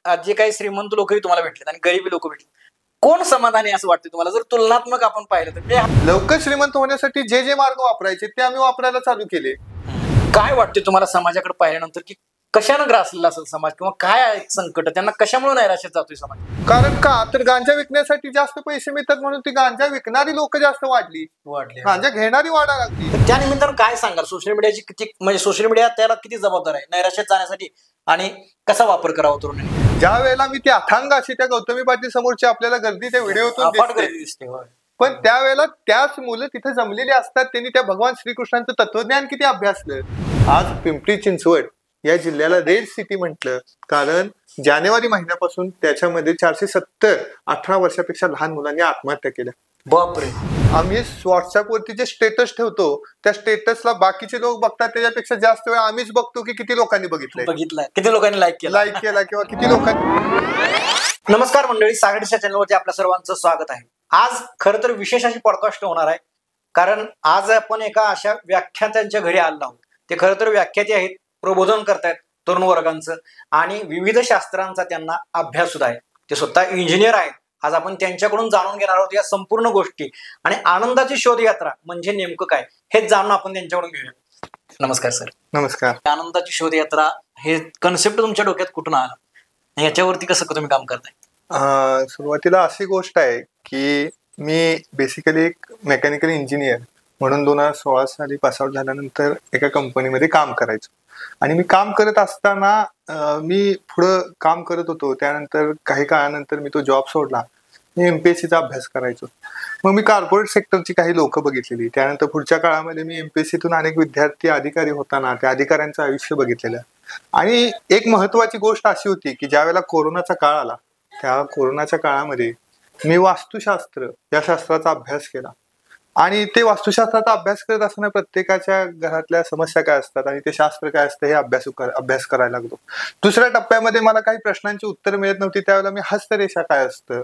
जे काही श्रीमंत लोकही तुम्हाला भेटलेत आणि गरीबी लोक भेटले, कोण समाधानी असं वाटतं तुम्हाला जर तुलनात्मक आपण पाहिलं तर? लवकर श्रीमंत होण्यासाठी जे जे मार्ग वापरायचे ते आम्ही वापरायला चालू केले. काय वाटते तुम्हाला समाजाकडे पाहिल्यानंतर की कशानं ग्रासलेला असेल समाज, किंवा काय आहे संकट, त्यांना कशामुळे नैराश्यात जातोय समाज? कारण का तर गांजा विकण्यासाठी जास्त पैसे मिळतात म्हणून ती गांजा विकणारी लोक जास्त वाढली, गांजा घेणारी वाढायला लागली. त्या निमित्तानं काय सांगाल? सोशल मीडियाची किती, म्हणजे सोशल मीडिया त्याला किती जबाबदार आहे नैराश्यात जाण्यासाठी, आणि कसा वापर करावा तरुणांनी? ज्या वेळेला मी ती अथांग अशी त्या गौतमी पाटील समोरची आपल्याला गर्दी त्या व्हिडिओतून दिसते, पण त्यावेळेला त्याच मुलं तिथे जमलेली असतात, त्यांनी त्या भगवान श्रीकृष्णांचं तत्वज्ञान किती अभ्यासलं. आज पिंपरी चिंचवड या जिल्ह्याला रेड सिटी म्हटलं कारण जानेवारी महिन्यापासून त्याच्यामध्ये 470 18 वर्षापेक्षा लहान मुलांनी आत्महत्या केल्या. बापरे. आम्ही व्हॉट्सअपवरती जे स्टेटस ठेवतो त्या स्टेटसला बाकीचे लोक बघतात त्याच्यापेक्षा जास्त वेळ आम्हीच बघतो की किती लोकांनी बघितलंय, किती लोकांनी लाईक केला किंवा किती लोकांनी. नमस्कार मंडळी, सागरच्या चॅनलवरती आपल्या सर्वांचं स्वागत आहे. आज खरं तर विशेष अशी पॉडकास्ट होणार आहे, कारण आज आपण एका अशा व्याख्यात्यांच्या घरी आलो आहोत. ते खरं तर व्याख्याते आहेत, प्रबोधन करतायत तरुण वर्गांचं, आणि विविध शास्त्रांचा त्यांना अभ्यास सुद्धा आहे. ते स्वतः इंजिनियर आहेत. आज आपण त्यांच्याकडून जाणून घेणार आहोत या संपूर्ण गोष्टी, आणि आनंदाची शोधयात्रा म्हणजे नेमकं काय हे जाणून आपण त्यांच्याकडून घेऊया. नमस्कार सर. नमस्कार. आनंदाची शोधयात्रा हे कन्सेप्ट तुमच्या डोक्यात कुठून आला, याच्यावरती कसं तुम्ही काम करताय? सुरुवातीला अशी गोष्ट आहे की मी बेसिकली एक मेकॅनिकल इंजिनियर म्हणून 2016 साली पासआउट झाल्यानंतर एका कंपनीमध्ये काम करायचो, आणि मी काम करत असताना मी पुढं काम करत होतो. त्यानंतर काही काळानंतर मी तो जॉब सोडला. मी MPSCचा अभ्यास करायचो. मग मी कॉर्पोरेट सेक्टरची काही लोक बघितलेली. त्यानंतर पुढच्या काळामध्ये मी MPSCतून अनेक विद्यार्थी अधिकारी होताना त्या अधिकाऱ्यांचं आयुष्य बघितलेलं. आणि एक महत्वाची गोष्ट अशी होती की ज्या वेळेला कोरोनाचा काळ आला, त्या कोरोनाच्या काळामध्ये मी वास्तुशास्त्र या शास्त्राचा अभ्यास केला. आणि ते वास्तुशास्त्राचा अभ्यास करत असताना प्रत्येकाच्या घरातल्या समस्या काय असतात आणि ते शास्त्र काय असतं हे अभ्यास करायला लागलो. दुसऱ्या टप्प्यामध्ये मला काही प्रश्नांची उत्तर मिळत नव्हती. त्यावेळेला मी हस्तरेषा काय असतं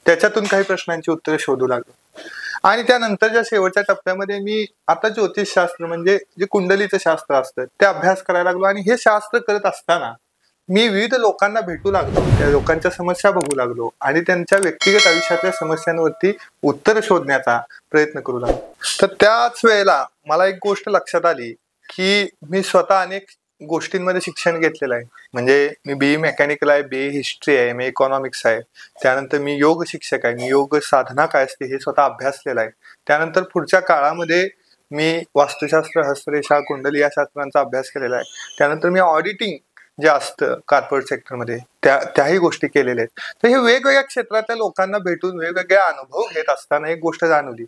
त्याच्यातून काही प्रश्नांची उत्तरं शोधू लागलो. आणि त्यानंतरच्या शेवटच्या टप्प्यामध्ये मी आता ज्योतिषशास्त्र म्हणजे जे कुंडलीचं शास्त्र असतं ते अभ्यास करायला लागलो. आणि हे शास्त्र करत असताना मी विविध लोकांना भेटू लागलो, त्या लोकांच्या समस्या बघू लागलो आणि त्यांच्या व्यक्तिगत आयुष्यातल्या समस्यांवरती उत्तर शोधण्याचा प्रयत्न करू लागलो. तर त्याच वेळेला मला एक गोष्ट लक्षात आली की मी स्वतः अनेक गोष्टींमध्ये शिक्षण घेतलेलं आहे. म्हणजे मी BE मेकॅनिकल आहे, BE हिस्ट्री आहे, MA इकॉनॉमिक्स आहे. त्यानंतर मी योग शिक्षक आहे, मी योग साधना काय असते हे स्वतः अभ्यासलेलं आहे. त्यानंतर पुढच्या काळामध्ये मी वास्तुशास्त्र, हस्तरेषा, कुंडली या शास्त्रांचा अभ्यास केलेला आहे. त्यानंतर मी ऑडिटिंग जे असतं कॉर्पोरेट सेक्टरमध्ये त्याही गोष्टी केलेल्या आहेत. तर हे वेगवेगळ्या क्षेत्रातल्या लोकांना भेटून वेगवेगळे अनुभव घेत असताना एक गोष्ट जाणवली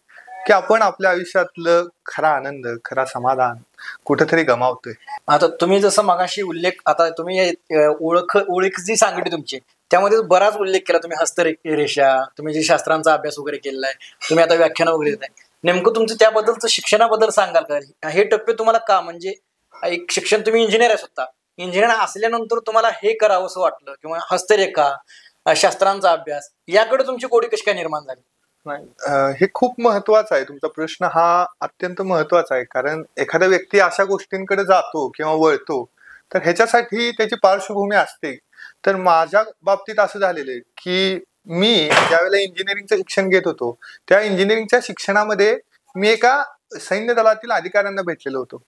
की आपण आपल्या आयुष्यातलं खरा आनंद, खरा समाधान कुठेतरी गमावतोय. आता तुम्ही जसं मगाशी उल्लेख, आता तुम्ही ओळख जी सांगितली तुमची त्यामध्ये बराच उल्लेख केला. तुम्ही हस्तरेषा, तुम्ही जे शास्त्रांचा अभ्यास वगैरे केलेला आहे, तुम्ही आता व्याख्यान वगैरे देत आहे. नेमकं तुमचं त्याबद्दलचं शिक्षणाबद्दल सांगाल का? हे टप्पे तुम्हाला का, म्हणजे एक शिक्षण, तुम्ही इंजिनियर आहे, स्वतः इंजिनियर असल्यानंतर तुम्हाला हे करावं असं वाटलं, किंवा हस्तरेखा, शास्त्रांचा अभ्यास याकडे तुमची गोडी कशी काय निर्माण झाली? हे खूप महत्वाचं आहे. तुमचा प्रश्न हा अत्यंत महत्वाचा आहे. कारण एखादा व्यक्ती अशा गोष्टींकडे जातो किंवा वळतो तर ह्याच्यासाठी त्याची पार्श्वभूमी असते. तर माझ्या बाबतीत असं झालेलं आहे की मी ज्यावेळेला इंजिनिअरिंगचं शिक्षण घेत होतो त्या इंजिनिअरिंगच्या शिक्षणामध्ये मी एका सैन्य दलातील अधिकाऱ्यांना भेटलेलो होतो.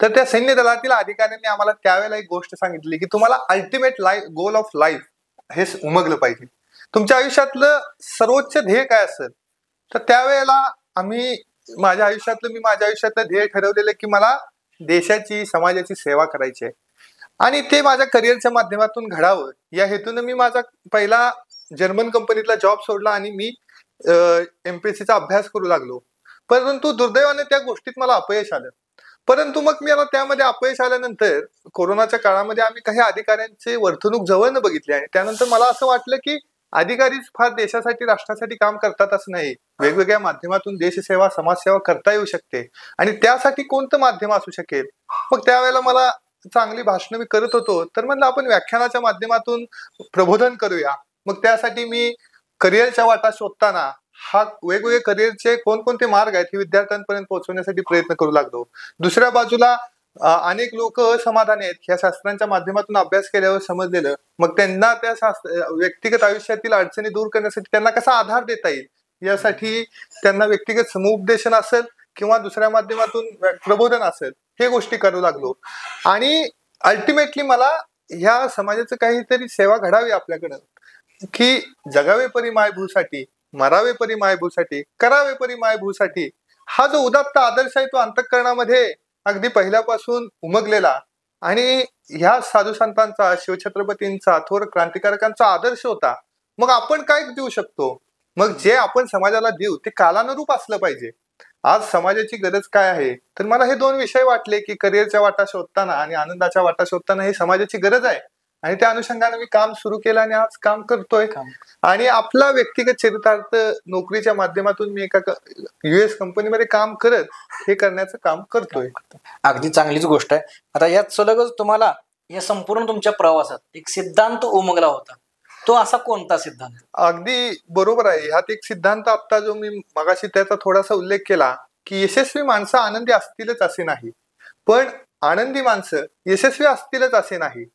तर त्या सैन्य दलातील अधिकाऱ्यांनी आम्हाला त्यावेळेला एक गोष्ट सांगितली की तुम्हाला अल्टिमेट गोल ऑफ लाईफ हे उमगलं पाहिजे. तुमच्या आयुष्यातलं सर्वोच्च ध्येय काय असेल. तर त्यावेळेला मी माझ्या आयुष्यातलं ध्येय ठरवलेलं की मला देशाची, समाजाची सेवा करायची आहे आणि ते माझ्या करिअरच्या माध्यमातून घडावं या हेतून मी माझा पहिला जर्मन कंपनीतला जॉब सोडला आणि मी MPSCचा अभ्यास करू लागलो. परंतु दुर्दैवाने त्या गोष्टीत मला अपयश आलं. परंतु मग मी त्यामध्ये अपयश आल्यानंतर कोरोनाच्या काळामध्ये आम्ही काही अधिकाऱ्यांचे वर्तणूक जवळनं बघितली आणि त्यानंतर मला असं वाटलं की अधिकारीच फार देशासाठी, राष्ट्रासाठी काम करतात असं नाही. वेगवेगळ्या माध्यमातून देशसेवा, समाजसेवा करता येऊ शकते आणि त्यासाठी कोणतं माध्यम असू शकेल. मग त्यावेळेला मला चांगली भाषणं मी करत होतो तर म्हणलं आपण व्याख्यानाच्या माध्यमातून प्रबोधन करूया. मग त्यासाठी मी करिअरच्या वाटा शोधताना हा वेगवेगळे करिअरचे कोणकोणते मार्ग आहेत हे विद्यार्थ्यांपर्यंत पोहोचवण्यासाठी प्रयत्न करू लागलो. दुसऱ्या बाजूला अनेक लोक समाधानी आहेत ह्या शास्त्रांच्या माध्यमातून अभ्यास केल्यावर समजलेलं, मग त्यांना त्या व्यक्तिगत आयुष्यातील अडचणी दूर करण्यासाठी त्यांना कसा आधार देता येईल यासाठी त्यांना व्यक्तिगत समुपदेशन असेल किंवा दुसऱ्या माध्यमातून प्रबोधन असेल, हे गोष्टी करू लागलो. आणि अल्टिमेटली मला ह्या समाजाचं काहीतरी सेवा घडावी आपल्याकडं, की जगावे परी मायभूसाठी, मरावे परी मायभूसाठी, करावे परी मायभूसाठी, हा जो उदात्त आदर्श आहे तो अंतःकरणामध्ये अगदी पहिल्यापासून उमगलेला आणि ह्या साधू संतांचा, शिवछत्रपतींचा, थोर क्रांतिकारकांचा आदर्श होता. मग आपण काय देऊ शकतो? मग जे आपण समाजाला देऊ ते कालानुरूप असलं पाहिजे. आज समाजाची गरज काय आहे? तर मला हे दोन विषय वाटले की करिअरच्या वाटा शोधताना आणि आनंदाच्या वाटा शोधताना हे समाजाची गरज आहे, आणि त्या अनुषंगाने मी काम सुरू केलं आणि आज काम करतोय. आणि आपला व्यक्तिगत चरितार्थ नोकरीच्या माध्यमातून मी एका US कंपनीमध्ये काम करत हे करण्याचं काम करतोय. अगदी चांगलीच गोष्ट आहे. आता यात सलगच तुम्हाला या संपूर्ण तुमच्या प्रवासात एक सिद्धांत उमगला होता, तो असा कोणता सिद्धांत? अगदी बरोबर आहे. ह्यात एक सिद्धांत आता जो मी मगाशी त्याचा थोडासा उल्लेख केला की यशस्वी माणसं आनंदी असतीलच असे नाही, पण आनंदी माणसं यशस्वी असतीलच असे नाही.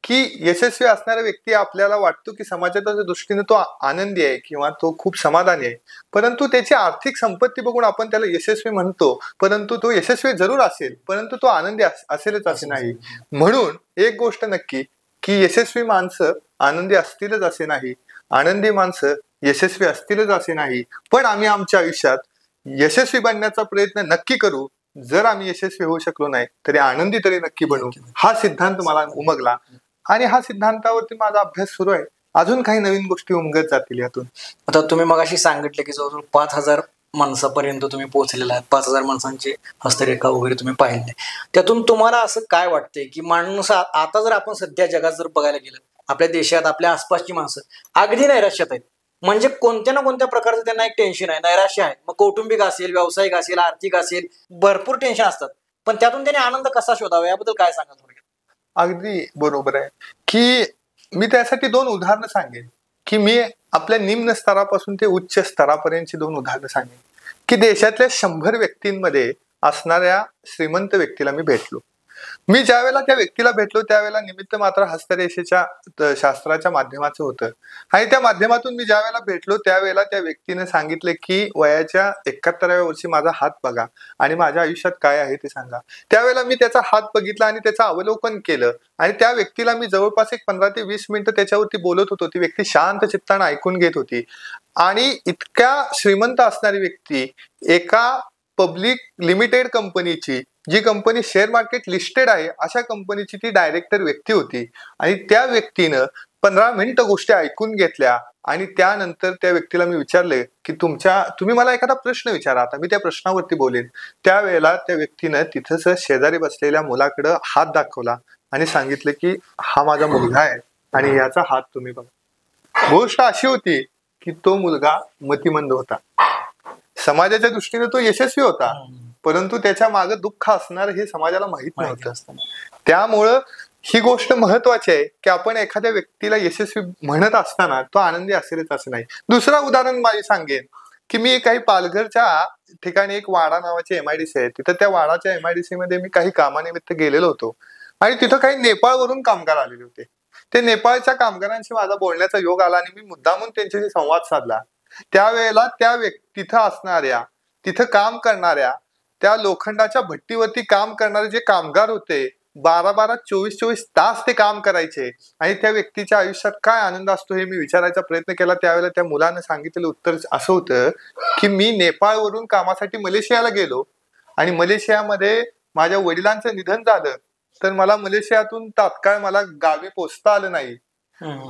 की यशस्वी असणारा व्यक्ती आपल्याला वाटतो की समाजाच्या दृष्टीने तो आनंदी आहे किंवा तो खूप समाधानी आहे, परंतु त्याची आर्थिक संपत्ती बघून आपण त्याला यशस्वी म्हणतो, परंतु तो यशस्वी जरूर असेल, परंतु तो आनंदी असेलच असे नाही. म्हणून एक गोष्ट नक्की की यशस्वी माणसं आनंदी असतीलच असे नाही, आनंदी माणसं यशस्वी असतीलच असे नाही, पण आम्ही आमच्या आयुष्यात यशस्वी बनण्याचा प्रयत्न नक्की करू. जर आम्ही यशस्वी होऊ शकलो नाही तरी आनंदी तरी नक्की बनू. हा सिद्धांत मला उमगला आणि हा सिद्धांतावरती माझा अभ्यास सुरू आहे. अजून काही नवीन गोष्टी उमगत जातील यातून. आता तुम्ही मगाशी सांगितलं की जवळजवळ 5,000 माणसापर्यंत तुम्ही पोहोचलेला आहात, 5,000 माणसांची हस्तरेखा वगैरे तुम्ही पाहिले. त्यातून तुम्हाला असं काय वाटतंय की माणूस आता जर आपण सध्या जगात जर बघायला गेलं, आपल्या देशात आपल्या आसपासची माणसं अगदी नैराश्यात आहेत. म्हणजे कोणत्या ना कोणत्या प्रकारचं त्यांना एक टेन्शन आहे, नैराश्य आहे. मग कौटुंबिक असेल, व्यावसायिक असेल, आर्थिक असेल, भरपूर टेन्शन असतात. पण त्यातून त्यांनी आनंद कसा शोधावा याबद्दल काय सांगा थोडक्यात? अगदी बरोबर आहे की मी त्यासाठी दोन उदाहरणं सांगेन की मी आपल्या निम्न स्तरापासून ते उच्च स्तरापर्यंतची दोन उदाहरणं सांगेन की देशातल्या 100 व्यक्तींमध्ये असणाऱ्या श्रीमंत व्यक्तीला मी भेटलो. मी ज्या वेळेला त्या व्यक्तीला भेटलो त्यावेळेला निमित्त मात्र हस्तरेषेच्या शास्त्राच्या माध्यमाचं होतं, आणि त्या माध्यमातून मी ज्या वेळेला भेटलो त्यावेळेला त्या व्यक्तीने सांगितले की वयाच्या 71व्या वर्षी माझा हात बघा आणि माझ्या आयुष्यात काय आहे ते सांगा. त्यावेळेला मी त्याचा हात बघितला आणि त्याचं अवलोकन केलं, आणि त्या व्यक्तीला मी जवळपास एक 15 ते 20 मिनिटं त्याच्यावरती बोलत होतो. ती व्यक्ती शांत चित्तानं ऐकून घेत होती. आणि इतक्या श्रीमंत असणारी व्यक्ती एका पब्लिक लिमिटेड कंपनीची, जी कंपनी शेअर मार्केट लिस्टेड आहे अशा कंपनीची ती डायरेक्टर व्यक्ती होती, आणि त्या व्यक्तीनं 15 मिनिटं गोष्टी ऐकून घेतल्या. आणि त्यानंतर त्या व्यक्तीला मी विचारले की तुम्ही मला एखादा प्रश्न विचारा, आता मी त्या प्रश्नावरती बोलेन. त्यावेळेला त्या व्यक्तीनं तिथंच शेजारी बसलेल्या मुलाकडं हात दाखवला आणि सांगितलं की हा माझा मुलगा आहे आणि याचा हात तुम्ही बघा. गोष्ट अशी होती की तो मुलगा मतिमंद होता, समाजाच्या दृष्टीने तो यशस्वी होता, परंतु त्याच्या मागे दुःख असणार हे समाजाला माहित नव्हतं. त्यामुळं ही गोष्ट महत्वाची आहे की आपण एखाद्या व्यक्तीला यशस्वी म्हणत असताना तो आनंदी असेलच असं नाही. दुसरा उदाहरण माझी सांगेन की मी काही पालघरच्या ठिकाणी एक वाडा नावाची MIDC आहे, तिथं त्या वाडाच्या MIDC मध्ये मी काही कामानिमित्त गेलेलो होतो, आणि तिथं काही नेपाळवरून कामगार आलेले होते. ते नेपाळच्या कामगारांशी माझा बोलण्याचा योग आला आणि मी मुद्दामून त्यांच्याशी संवाद साधला. त्यावेळेला त्या तिथं असणाऱ्या, तिथं काम करणाऱ्या, त्या लोखंडाच्या भट्टीवरती काम करणारे जे कामगार होते, 12-12, 24-24 तास ते काम करायचे, आणि त्या व्यक्तीच्या आयुष्यात काय आनंद असतो हे मी विचारायचा प्रयत्न केला. त्यावेळेला त्या मुलानं सांगितलेलं उत्तर असं होतं की मी नेपाळवरून कामासाठी मलेशियाला गेलो, आणि मलेशियामध्ये माझ्या वडिलांचं निधन झालं, तर मला मलेशियातून तात्काळ मला गावी पोचता आलं नाही,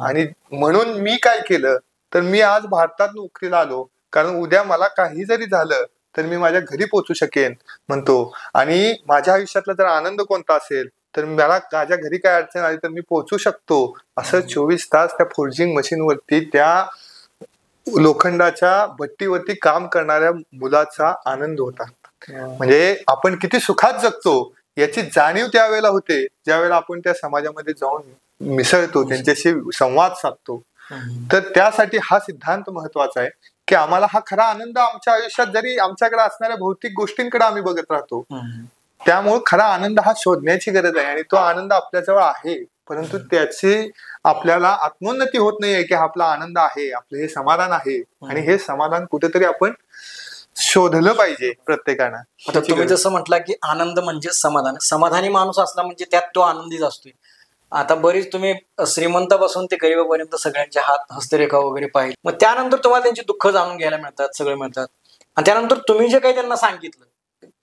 आणि म्हणून मी काय केलं तर मी आज भारतात नोकरीला आलो, कारण उद्या मला काही जरी झालं तर मी माझ्या घरी पोहोचू शकेन म्हणतो. आणि माझ्या आयुष्यातला जर आनंद कोणता असेल तर मला माझ्या घरी काय अडचण आली तर मी पोहोचू शकतो. असं 24 तास त्या फोर्जिंग मशीनवरती, त्या लोखंडाच्या भट्टीवरती काम करणाऱ्या मुलाचा आनंद होता. म्हणजे आपण किती सुखात जगतो याची जाणीव त्यावेळेला होते ज्यावेळेला आपण त्या समाजामध्ये जाऊन मिसळतो, त्यांच्याशी संवाद साधतो. तर त्यासाठी हा सिद्धांत महत्वाचा आहे की आम्हाला हा खरा आनंद आमच्या आयुष्यात, जरी आमच्याकडे असणाऱ्या भौतिक गोष्टींकडे आम्ही बघत राहतो, त्यामुळे खरा आनंद हा शोधण्याची गरज आहे आणि तो आनंद आपल्याजवळ आहे, परंतु त्याची आपल्याला आत्मोन्नती होत नाहीये की आपला आनंद आहे, आपलं हे समाधान आहे आणि हे समाधान कुठेतरी आपण शोधलं पाहिजे प्रत्येकानं. आता तुम्ही जसं म्हटलं की आनंद म्हणजे समाधान, समाधानी माणूस असला म्हणजे त्यात तो आनंदीच असतोय. आता बरीच तुम्ही श्रीमंतापासून ते गरीबापर्यंत सगळ्यांचे हात हस्तरेखा वगैरे पाहिजे, मग त्यानंतर तुम्हाला त्यांची दुःख जाणून घ्यायला मिळतात, सगळे मिळतात. आणि त्यानंतर तुम्ही जे काही त्यांना सांगितलं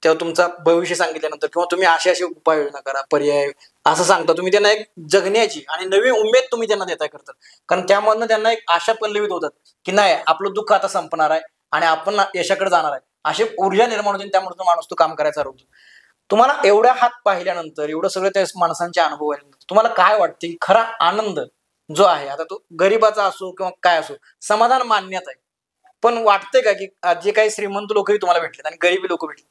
तेव्हा तुमचा भविष्य सांगितल्यानंतर किंवा तुम्ही अशी उपाययोजना करा, पर्याय असं सांगता, तुम्ही त्यांना एक जगण्याची आणि नवी उमेद तुम्ही त्यांना देताय करतात. कारण त्यामधनं त्यांना एक आशा पल्लवित होतात की नाही, आपलं दुःख आता संपणार आहे आणि आपण यशाकडे जाणार आहे, अशी ऊर्जा निर्माण होते. त्यामुळे तो माणूस तो काम करायचा ठरवतो. तुम्हाला एवढ्या हात पाहिल्यानंतर, एवढं सगळं त्या माणसांचे अनुभव आल्यानंतर तुम्हाला काय वाटते की खरा आनंद जो आहे, आता तो गरीबाचा असो किंवा काय असो, समाधान मान्यच आहे, पण वाटतंय का की जे काही श्रीमंत लोकही तुम्हाला भेटलेत आणि गरीबी लोक भेटले,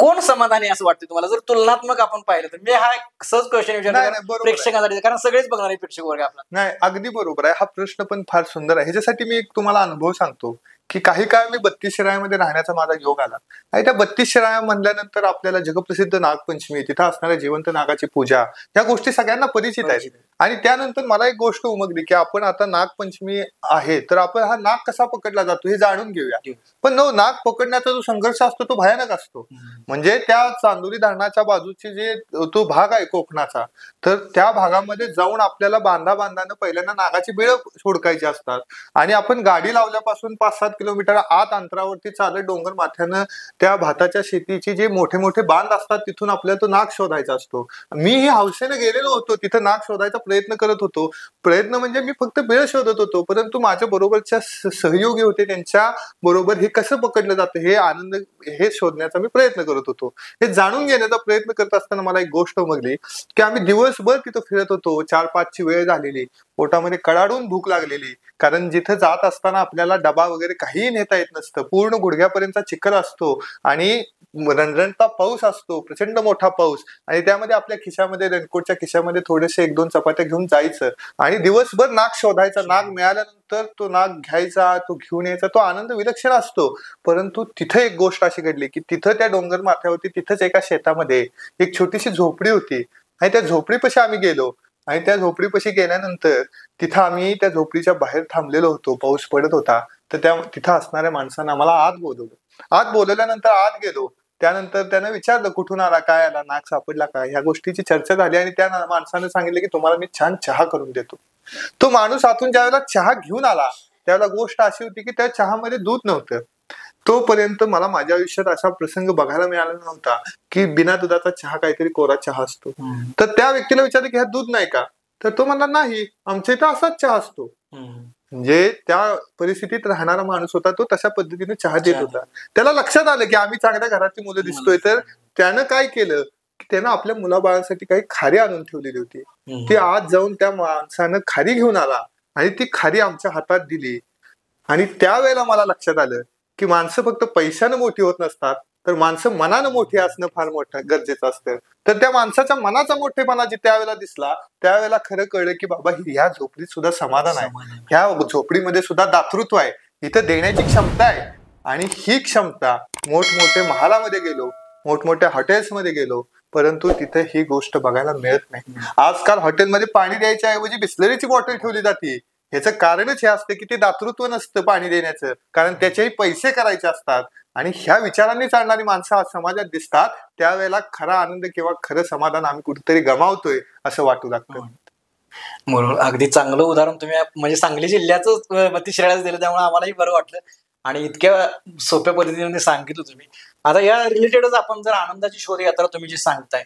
कोण समाधानी असं वाटतं तुम्हाला? जर तुलनात्मक आपण पाहिलं तर मी हा एक सहज क्वेश्चन विचारतो प्रेक्षकांसाठी, कारण सगळेच बघणारे प्रेक्षक वर्ग आपला. नाही, अगदी बरोबर आहे. हा प्रश्न पण फार सुंदर आहे. ह्याच्यासाठी मी एक तुम्हाला अनुभव सांगतो की काही काळ मी 32 शिराळ्यामध्ये राहण्याचा माझा योग आला आणि त्या 32 शिराळ्या म्हणल्यानंतर आपल्याला जगप्रसिद्ध नागपंचमी, तिथं असणाऱ्या जिवंत नागाची पूजा, या गोष्टी सगळ्यांना परिचित आहेत. आणि त्यानंतर मला एक गोष्ट उमगली की आपण आता नागपंचमी आहे तर आपण हा नाग कसा पकडला जातो हे जाणून घेऊया. पण नाग पकडण्याचा जो संघर्ष असतो तो भयानक असतो. म्हणजे त्या चांदोली धरणाच्या बाजूचे जे तो भाग आहे कोकणाचा, तर त्या भागामध्ये जाऊन आपल्याला बांधानं पहिल्यांदा नागाची बिळं सोडकायची असतात आणि आपण गाडी लावल्यापासून 5-7 किलोमीटर आत अंतरावरती चालत डोंगर माथ्यानं त्या भाताच्या शेतीची जे मोठे मोठे बांध असतात तिथून आपल्याला तो नाग शोधायचा असतो. मीही हौसेने गेलेलो होतो, तिथं नाग शोधायचा प्रयत्न करत होतो. प्रयत्न म्हणजे मी फक्त बिळ शोधत होतो, परंतु माझ्या बरोबरच्या सहयोगी होते, त्यांच्या बरोबर हे कसं पकडलं जातं हे आनंद हे शोधण्याचा मी प्रयत्न करत होतो. हे जाणून घेण्याचा प्रयत्न करत असताना मला एक गोष्ट उमगली की आम्ही दिवसभर तिथं फिरत होतो. 4-5ची वेळ झालेली, पोटामध्ये कडाडून भूक लागलेली, कारण जिथे जात असताना आपल्याला डबा वगैरे काहीही नेता येत नसतं. पूर्ण गुडघ्यापर्यंतचा चिखल असतो आणि रणरणता पाऊस असतो, प्रचंड मोठा पाऊस, आणि त्यामध्ये आपल्या खिशामध्ये, रेनकोटच्या खिशामध्ये थोडेसे 1-2 चपात्या घेऊन जायचं आणि दिवसभर नाग शोधायचा. नाग मिळाल्यानंतर तो नाग घ्यायचा, तो घेऊन यायचा, तो आनंद विलक्षण असतो. परंतु तिथं एक गोष्ट अशी घडली की तिथं त्या डोंगर माथ्यावरती, तिथंच एका शेतामध्ये एक छोटीशी झोपडी होती आणि त्या झोपडीपाशी आम्ही गेलो. आणि त्या झोपडीपाशी गेल्यानंतर तिथं आम्ही त्या झोपडीच्या बाहेर थांबलेलो होतो, पाऊस पडत होता. तर तिथं असणाऱ्या माणसानं आम्हाला आत बोलवलं. आत बोलवल्यानंतर आत गेलो. त्यानंतर त्यानं विचारलं कुठून आला, काय आला, नाग सापडला का, ह्या गोष्टीची चर्चा झाली आणि त्या माणसानं सांगितलं की तुम्हाला मी छान चहा करून देतो. तो माणूस आतून ज्यावेळेला चहा घेऊन आला त्यावेळेला गोष्ट अशी होती की त्या चहामध्ये दूध नव्हतं. तोपर्यंत मला माझ्या आयुष्यात असा प्रसंग बघायला मिळाला नव्हता की बिना दुधाचा चहा काहीतरी कोरा चहा असतो. तर त्या व्यक्तीला विचारलं की ह्यात दूध नाही का, तर तो म्हणला नाही, आमच्या इथं असाच चहा असतो. म्हणजे त्या परिस्थितीत राहणारा माणूस होता, तो तशा पद्धतीने चहा देत होता. त्याला लक्षात आलं की आम्ही चांगल्या घरातली मुलं दिसतोय, तर त्यानं काय केलं की त्यानं आपल्या मुलाबाळांसाठी काही खारी आणून ठेवलेली होती. ती आज जाऊन त्या माणसानं खारी घेऊन आला आणि ती खारी आमच्या हातात दिली. आणि त्यावेळेला मला लक्षात आलं की माणसं फक्त पैशानं मोठी होत नसतात, तर माणसं मनानं मोठी असणं फार मोठं गरजेचं असतं. तर त्या माणसाच्या मनाचा मोठेपणा जे त्यावेळेला दिसला, त्यावेळेला खरं कळलं की बाबा ह्या झोपडीत सुद्धा समाधान आहे, ह्या झोपडीमध्ये सुद्धा दातृत्व आहे, इथं देण्याची क्षमता आहे. आणि ही क्षमता मोठमोठ्या महालामध्ये गेलो, मोठमोठ्या हॉटेल्समध्ये गेलो, परंतु तिथे ही गोष्ट बघायला मिळत नाही. आजकाल हॉटेलमध्ये पाणी द्यायच्या ऐवजी बिस्लरीची बॉटल ठेवली जाते. ह्याचं कारणच हे असतं की ते दातृत्व नसतं पाणी देण्याचं, कारण त्याचेही पैसे करायचे असतात. आणि ह्या विचारांनी चालणारी माणसं आज समाजात दिसतात, त्यावेळेला खरा आनंद किंवा खरं समाधान आम्ही कुठेतरी गमावतोय असं वाटू लागतं. बरोबर, अगदी चांगलं उदाहरण तुम्ही म्हणजे सांगली जिल्ह्याचं 32 शिराळ्याचं दिलं, त्यामुळे आम्हालाही बरं वाटलं आणि इतक्या सोप्या पद्धतीने सांगितलं तुम्ही. आता या रिलेटेडच आपण जर आनंदाची शोधयात्रा तुम्ही जी सांगताय,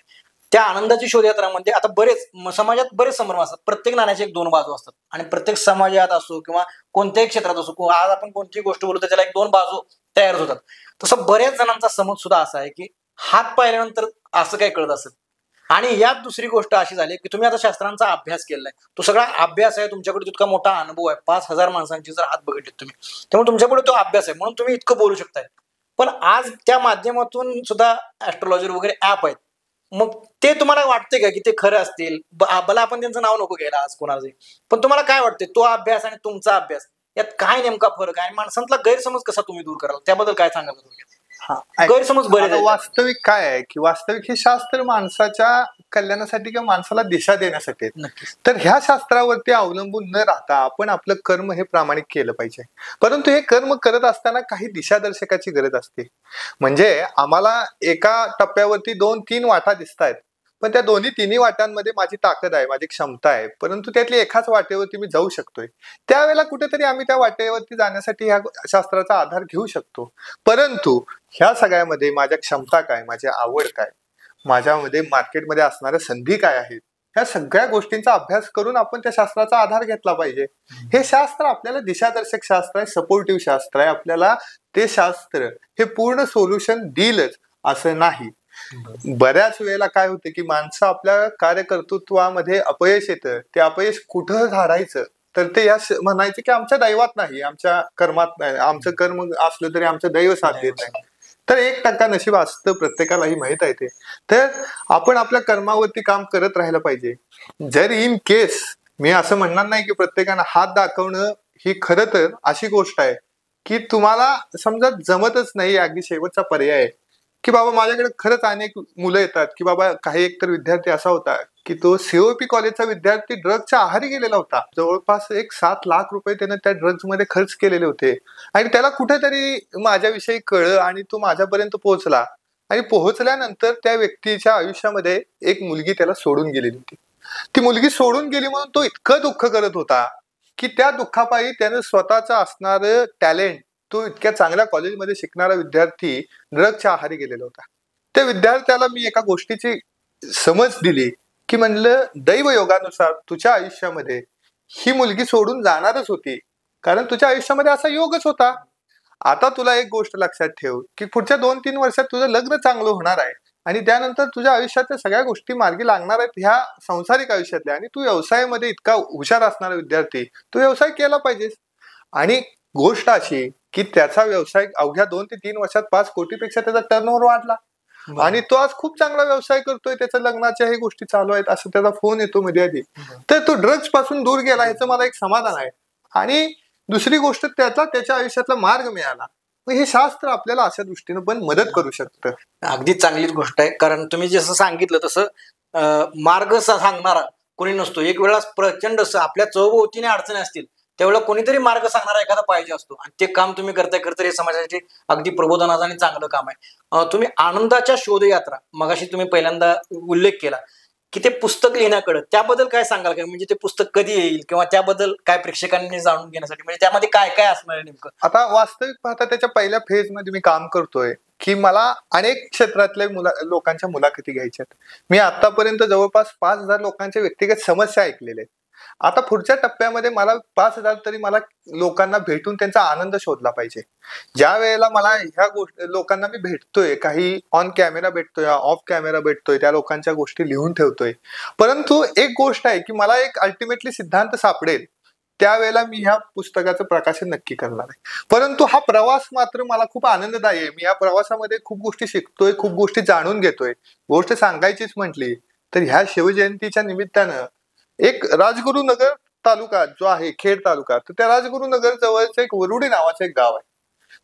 त्या आनंदाची शोधयात्रामध्ये आता बरेच समाजात बरेच संभ्रम असतात. प्रत्येक नाण्याचे 2 बाजू असतात आणि प्रत्येक समाजात असो किंवा कोणत्याही क्षेत्रात असो, आज आपण कोणतीही गोष्ट बोलतो त्याला 1-2 बाजू तयार होतात. तसं बऱ्याच जणांचा समज सुद्धा असा आहे की हात पाहिल्यानंतर असं काय कळत असेल. आणि यात दुसरी गोष्ट अशी झाली की तुम्ही आता शास्त्रांचा अभ्यास केलाय, तो सगळा अभ्यास आहे, तुमच्याकडे तितका मोठा अनुभव आहे, 5,000 माणसांची जर हात बघितले तुम्ही, त्यामुळे तुमच्याकडे तो अभ्यास आहे, म्हणून तुम्ही इतकं बोलू शकताय. पण आज त्या माध्यमातून सुद्धा ऍस्ट्रॉलॉजर वगैरे ऍप आहेत, मग ते तुम्हाला वाटते का की ते खरं असतील? भला आपण त्यांचं नाव नको घ्यायला आज कोणाचे, पण तुम्हाला काय वाटते तो अभ्यास आणि तुमचा अभ्यास यात काय नेमका फरक आहे? माणसांचा गैरसमज कसा तुम्ही दूर कराल, त्याबद्दल काय सांगाल तुम्ही? गैरसमज बरेच आहेत. वास्तविक काय आहे की वास्तविक हे शास्त्र माणसाच्या कल्याणासाठी किंवा माणसाला दिशा देण्यासाठी आहे. नक्कीच. तर ह्या शास्त्रावरती अवलंबून न राहता आपण आपलं कर्म हे प्रामाणिक केलं पाहिजे. परंतु हे कर्म करत असताना काही दिशादर्शकाची गरज असते. म्हणजे आम्हाला एका टप्प्यावरती 2-3 वाटा दिसत आहेत, पण त्या तिन्ही वाटांमध्ये माझी ताकद आहे, माझी क्षमता आहे, परंतु त्यातली एकाच वाटेवरती मी जाऊ शकतोय. त्यावेळेला कुठेतरी आम्ही त्या वाटेवरती जाण्यासाठी ह्या शास्त्राचा आधार घेऊ शकतो. परंतु ह्या सगळ्यामध्ये माझ्या क्षमता काय, माझी आवड काय, माझ्यामध्ये मार्केटमध्ये असणाऱ्या संधी काय आहेत, ह्या सगळ्या गोष्टींचा अभ्यास करून आपण त्या शास्त्राचा आधार घेतला पाहिजे. हे शास्त्र आपल्याला दिशादर्शक शास्त्र आहे, सपोर्टिव्ह शास्त्र आहे. आपल्याला ते शास्त्र हे पूर्ण सोल्युशन देईलच असं नाही. बऱ्याच वेळेला काय होते की माणसं आपल्या कार्यकर्तृत्वामध्ये अपयश येतं. ते अपयश कुठं झाडायचं तर ते म्हणायचं की आमच्या दैवात नाही, आमच्या कर्मात नाही, आमचं कर्म असलं तरी आमचं दैव साथ देत नाही. तर 1% नशीब असतं, प्रत्येकालाही माहित आहे ते. तर आपण आपल्या कर्मावरती काम करत राहिलं पाहिजे. जर इन केस मी असं म्हणणार नाही की प्रत्येकानं हात दाखवणं ही खरं तर अशी गोष्ट आहे की तुम्हाला समजा जमतच नाही, अगदी शेवटचा पर्याय आहे की बाबा माझ्याकडे खरंच अनेक मुलं येतात की बाबा काही एकतर विद्यार्थी असा होता की तो सीओपी कॉलेजचा विद्यार्थी ड्रग्सच्या आहारी गेलेला होता. जवळपास 7 लाख रुपये त्याने त्या ड्रग्ज मध्ये खर्च केलेले होते आणि त्याला कुठेतरी माझ्याविषयी कळलं आणि तो माझ्यापर्यंत पोहोचला. आणि पोहोचल्यानंतर त्या व्यक्तीच्या आयुष्यामध्ये एक मुलगी त्याला सोडून गेलेली होती. ती मुलगी सोडून गेली म्हणून तो इतकं दुःख करत होता की त्या दुःखापायी त्यानं स्वतःचं असणारं टॅलेंट, तो इतक्या चांगल्या कॉलेजमध्ये शिकणारा विद्यार्थी ड्रगच्या आहारी गेलेला होता. त्या विद्यार्थ्याला मी एका गोष्टीची समज दिली की म्हणलं दैवयोगानुसार तुझ्या आयुष्यामध्ये ही मुलगी सोडून जाणारच होती, कारण तुझ्या आयुष्यामध्ये असा योगच होता. आता तुला एक गोष्ट लक्षात ठेव की पुढच्या 2-3 वर्षात तुझं लग्न चांगलं होणार आहे आणि त्यानंतर तुझ्या आयुष्यातल्या सगळ्या गोष्टी मार्गी लागणार आहेत ह्या संसारिक आयुष्यातल्या. आणि तू व्यवसायामध्ये इतका हुशार असणारा विद्यार्थी, तू व्यवसाय केला पाहिजेस. आणि गोष्ट अशी की त्याचा व्यवसाय अवघ्या 2 ते 3 वर्षात 5 कोटीपेक्षा त्याचा टर्नओव्हर वाढला आणि तो आज खूप चांगला व्यवसाय करतोय. त्याच्या लग्नाच्या हे गोष्टी चालू आहेत असं त्याचा फोन येतो मध्ये आधी. तर तो ड्रग्ज पासून दूर गेला ह्याचं मला एक समाधान आहे. आणि दुसरी गोष्ट त्याच्या आयुष्यातला मार्ग मिळाला. हे शास्त्र आपल्याला अशा दृष्टीनं पण मदत करू शकतं. अगदी चांगलीच गोष्ट आहे, कारण तुम्ही जसं सांगितलं तसं मार्ग सांगणारा कोणी नसतो. एक वेळा प्रचंड आपल्या चौभोवतीने अडचणी असतील त्यावेळेला कोणीतरी मार्ग सांगणारा एखादा पाहिजे असतो आणि ते काम तुम्ही करताय हे समाजासाठी अगदी प्रबोधनाचं आणि चांगलं काम आहे. तुम्ही आनंदाच्या शोधयात्रा मगाशी तुम्ही पहिल्यांदा उल्लेख केला की ते पुस्तक लिहिण्याकडे, त्याबद्दल काय सांगाल का? म्हणजे ते पुस्तक कधी येईल किंवा त्याबद्दल काय प्रेक्षकांनी जाणून घेण्यासाठी, म्हणजे त्यामध्ये काय काय असणार आहे नेमकं? आता वास्तविक पाहता त्याच्या पहिल्या फेज मध्ये मी काम करतोय की मला अनेक क्षेत्रातल्या लोकांच्या मुलाखती घ्यायच्या. मी आतापर्यंत जवळपास 5,000 लोकांच्या व्यक्तिगत समस्या ऐकलेल्या आहेत. आता पुढच्या टप्प्यामध्ये मला 5,000 तरी मला लोकांना भेटून त्यांचा आनंद शोधला पाहिजे. ज्या वेळेला मला ह्या लोकांना मी भेटतोय, काही ऑन कॅमेरा भेटतोय, ऑफ कॅमेरा भेटतोय, त्या लोकांच्या गोष्टी लिहून ठेवतोय. परंतु एक गोष्ट आहे की मला एक अल्टिमेटली सिद्धांत सापडेल त्यावेळेला मी ह्या पुस्तकाचं प्रकाशन नक्की करणार आहे. परंतु हा प्रवास मात्र मला खूप आनंददायी आहे. मी या प्रवासामध्ये खूप गोष्टी शिकतोय, खूप गोष्टी जाणून घेतोय. गोष्ट सांगायचीच म्हटली तर ह्या शिवजयंतीच्या निमित्तानं एक राजगुरुनगर तालुका जो आहे, खेड तालुका, तर त्या राजगुरुनगर जवळचं एक वरुडी नावाचं एक गाव आहे.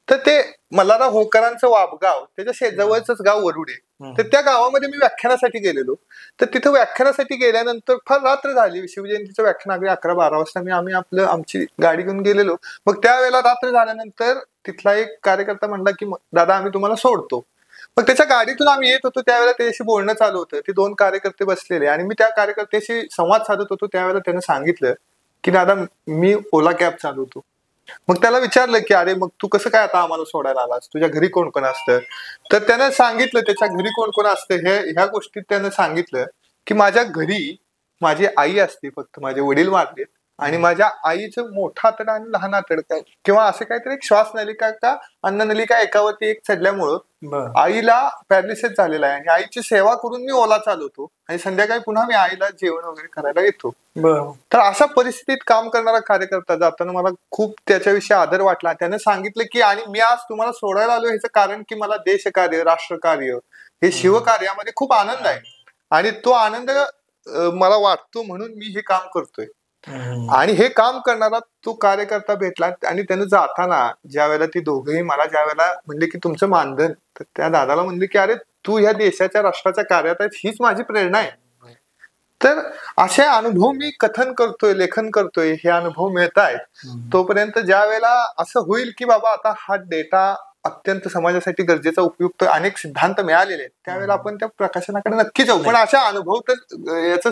तर ते मल्हारराव होळकरांचं वाबगाव, त्याच्या जवळच गाव वरुडी. तर त्या गावामध्ये मी व्याख्यानासाठी गेलेलो. तर तिथं व्याख्यानासाठी गेल्यानंतर फार रात्र झाली. शिवजयंतीचं व्याख्यान अगदी 11-12 वाजता आम्ही आमची गाडी घेऊन गेलेलो. मग त्यावेळेला रात्र झाल्यानंतर तिथला एक कार्यकर्ता म्हणला की दादा आम्ही तुम्हाला सोडतो. मग त्याच्या गाडीतून आम्ही येत होतो त्यावेळेला त्याच्याशी बोलणं चालू होतं. ते 2 कार्यकर्ते बसलेले आणि मी त्या कार्यकर्त्याशी संवाद साधत होतो. त्यावेळेला त्यानं सांगितलं की दादा मी ओला कॅब चालवतो. मग त्याला विचारलं की अरे मग तू कसं काय आता आम्हाला सोडायला आलास, तुझ्या घरी कोण कोण असतं? तर त्यानं सांगितलं त्याच्या घरी कोण कोण असतं. ह्या गोष्टीत त्यानं सांगितलं की माझ्या घरी माझी आई असते, फक्त माझे वडील वारलेत आणि माझ्या आईचं मोठं आतड आणि लहान आतड काय किंवा असं काहीतरी एक श्वास नलिका का अन्न नलिका एकावरती एक चढल्यामुळं आईला पॅरालिसिस झालेला आहे आणि आईची सेवा करून मी ओला चालवतो आणि संध्याकाळी पुन्हा मी आईला जेवण वगैरे करायला येतो. तर अशा परिस्थितीत काम करणारा कार्यकर्ता जाताना मला खूप त्याच्याविषयी आदर वाटला. त्याने सांगितलं की आणि मी आज तुम्हाला सोडायला आलो ह्याचं कारण की मला देशकार्य, राष्ट्रकार्य, हे शिवकार्यामध्ये खूप आनंद आहे आणि तो आनंद मला वाटतो म्हणून मी हे काम करतोय. आणि हे काम करणारा तो कार्यकर्ता भेटला आणि त्यानं जाताना ज्या वेळेला ती दोघंही मला ज्या वेळेला म्हणले की तुमचं मानधन, तर त्या दादाला म्हणले की अरे तू ह्या देशाच्या राष्ट्राच्या कार्यात आहे, हीच माझी प्रेरणा आहे. तर असे अनुभव मी कथन करतोय, लेखन करतोय, हे अनुभव मिळत आहेत. तोपर्यंत ज्या वेळेला असं होईल की बाबा आता हा डेटा अत्यंत समाजासाठी गरजेचा उपयुक्त अनेक सिद्धांत मिळालेले आहेत, त्यावेळेला आपण त्या प्रकाशनाकडे नक्की जाऊ. पण अशा अनुभव तर याचं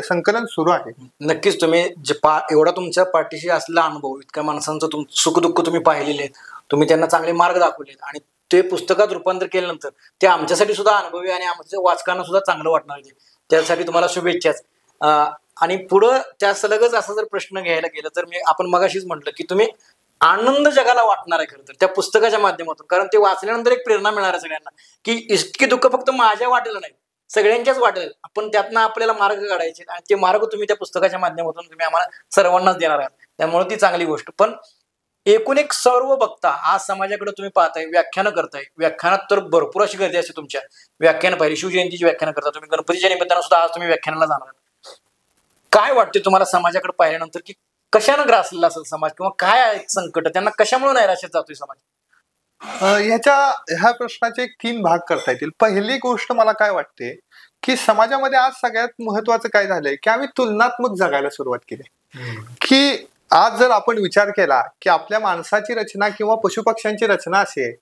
संकलन सुरू आहे. नक्कीच. तुम्ही जे एवढा तुमच्या पाठीशी असलेला अनुभव, इतक्या माणसांचं सुखदुःख तुम्ही पाहिलेले आहेत, तुम्ही त्यांना चांगले मार्ग दाखवलेत आणि ते पुस्तकात रूपांतर केल्यानंतर ते आमच्यासाठी सुद्धा अनुभवी आणि आमच्या वाचकांना सुद्धा चांगलं वाटणार आहे. त्यासाठी तुम्हाला शुभेच्छाच. आणि पुढं त्या सलगच असा जर प्रश्न घ्यायला गेला तर आपण मगाशीच म्हटलं की तुम्ही आनंद जगाला वाटणार आहे खरं तर त्या पुस्तकाच्या माध्यमातून, कारण ते वाचल्यानंतर एक प्रेरणा मिळणार आहे सगळ्यांना की इतकी दुःख फक्त माझ्या वाटेला नाही, सगळ्यांच्याच वाटेल. आपण त्यातनं आपल्याला मार्ग काढायचे आणि ते मार्ग तुम्ही त्या पुस्तकाच्या माध्यमातून तुम्ही आम्हाला सर्वांनाच देणार आहात, त्यामुळे ती चांगली गोष्ट. पण एकूण एक सर्व बघता आज समाजाकडे तुम्ही पाहताय, व्याख्यानं करताय, व्याख्यानात तर भरपूर अशी गर्दी असते तुमच्या. व्याख्यानं पाहिली, शिवजयंतीची व्याख्यानं करता तुम्ही, गणपतीच्या निमित्तानं सुद्धा आज तुम्ही व्याख्यानाला जाणार आहात. काय वाटते तुम्हाला समाजाकडे पाहिल्यानंतर की कशानं ग्रासलेला असेल समाज, किंवा काय आहे संकट, त्यांना कशामुळे नैराश्यात जातोय समाज? ह्या प्रश्नाचे 3 भाग करता येतील. पहिली गोष्ट मला काय वाटते की समाजामध्ये आज सगळ्यात महत्वाचं काय झालंय की आम्ही तुलनात्मक जगायला सुरुवात केली. की आज जर आपण विचार केला की आपल्या माणसाची रचना किंवा पशुपक्ष्यांची रचना अशी आहे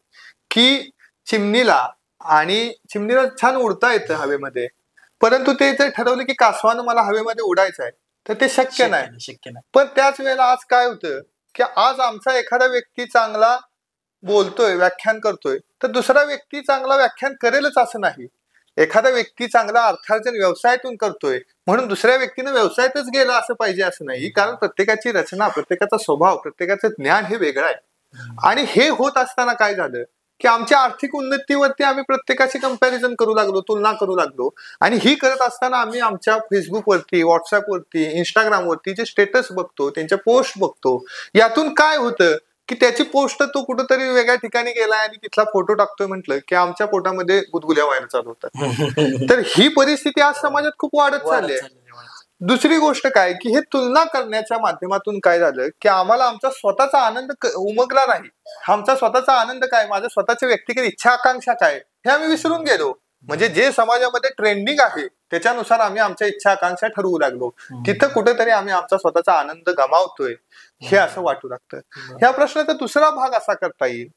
की चिमणीला छान उडता येतं हवेमध्ये, परंतु ते जर ठरवलं की कासवानं मला हवेमध्ये उडायचं आहे तर ते शक्य नाही. पण त्याच वेळेला आज काय होतं की आज आमचा एखादा व्यक्ती चांगला बोलतोय, व्याख्यान करतोय, तर दुसरा व्यक्ती चांगला व्याख्यान करेलच असं नाही. एखादा व्यक्ती चांगला अर्थार्जन व्यवसायातून करतोय म्हणून दुसऱ्या व्यक्तीनं व्यवसायातच गेलं असं पाहिजे असं नाही, कारण प्रत्येकाची रचना, प्रत्येकाचा स्वभाव, प्रत्येकाचं ज्ञान हे वेगळं आहे. आणि हे होत असताना काय झालं की आमच्या आर्थिक उन्नतीवरती आम्ही प्रत्येकाची कंपॅरिझन करू लागलो, तुलना करू लागलो. आणि ही करत असताना आम्ही आमच्या फेसबुकवरती, व्हॉट्सअपवरती, इंस्टाग्रामवरती जे स्टेटस बघतो, त्यांच्या पोस्ट बघतो, यातून काय होतं की त्याची पोस्ट तो कुठंतरी वेगळ्या ठिकाणी गेलाय आणि तिथला फोटो टाकतोय म्हटलं की आमच्या पोटामध्ये गुदगुल्या व्हायला चालू होतात. तर ही परिस्थिती आज समाजात खूप वाढत चालली आहे. दुसरी गोष्ट काय की हे तुलना करण्याच्या माध्यमातून काय झालं की आम्हाला आमचा स्वतःचा आनंद उमगला नाही. आमचा स्वतःचा आनंद काय, माझ्या स्वतःच्या व्यक्तिगत इच्छा आकांक्षा काय, हे आम्ही विसरून गेलो. म्हणजे जे समाजामध्ये ट्रेंडिंग आहे त्याच्यानुसार आम्ही आमच्या इच्छा आकांक्षा ठरवू लागलो. तिथं कुठेतरी आम्ही आमचा स्वतःचा आनंद गमावतोय हे असं वाटू लागतं. ह्या प्रश्नाचा दुसरा भाग असा करता येईल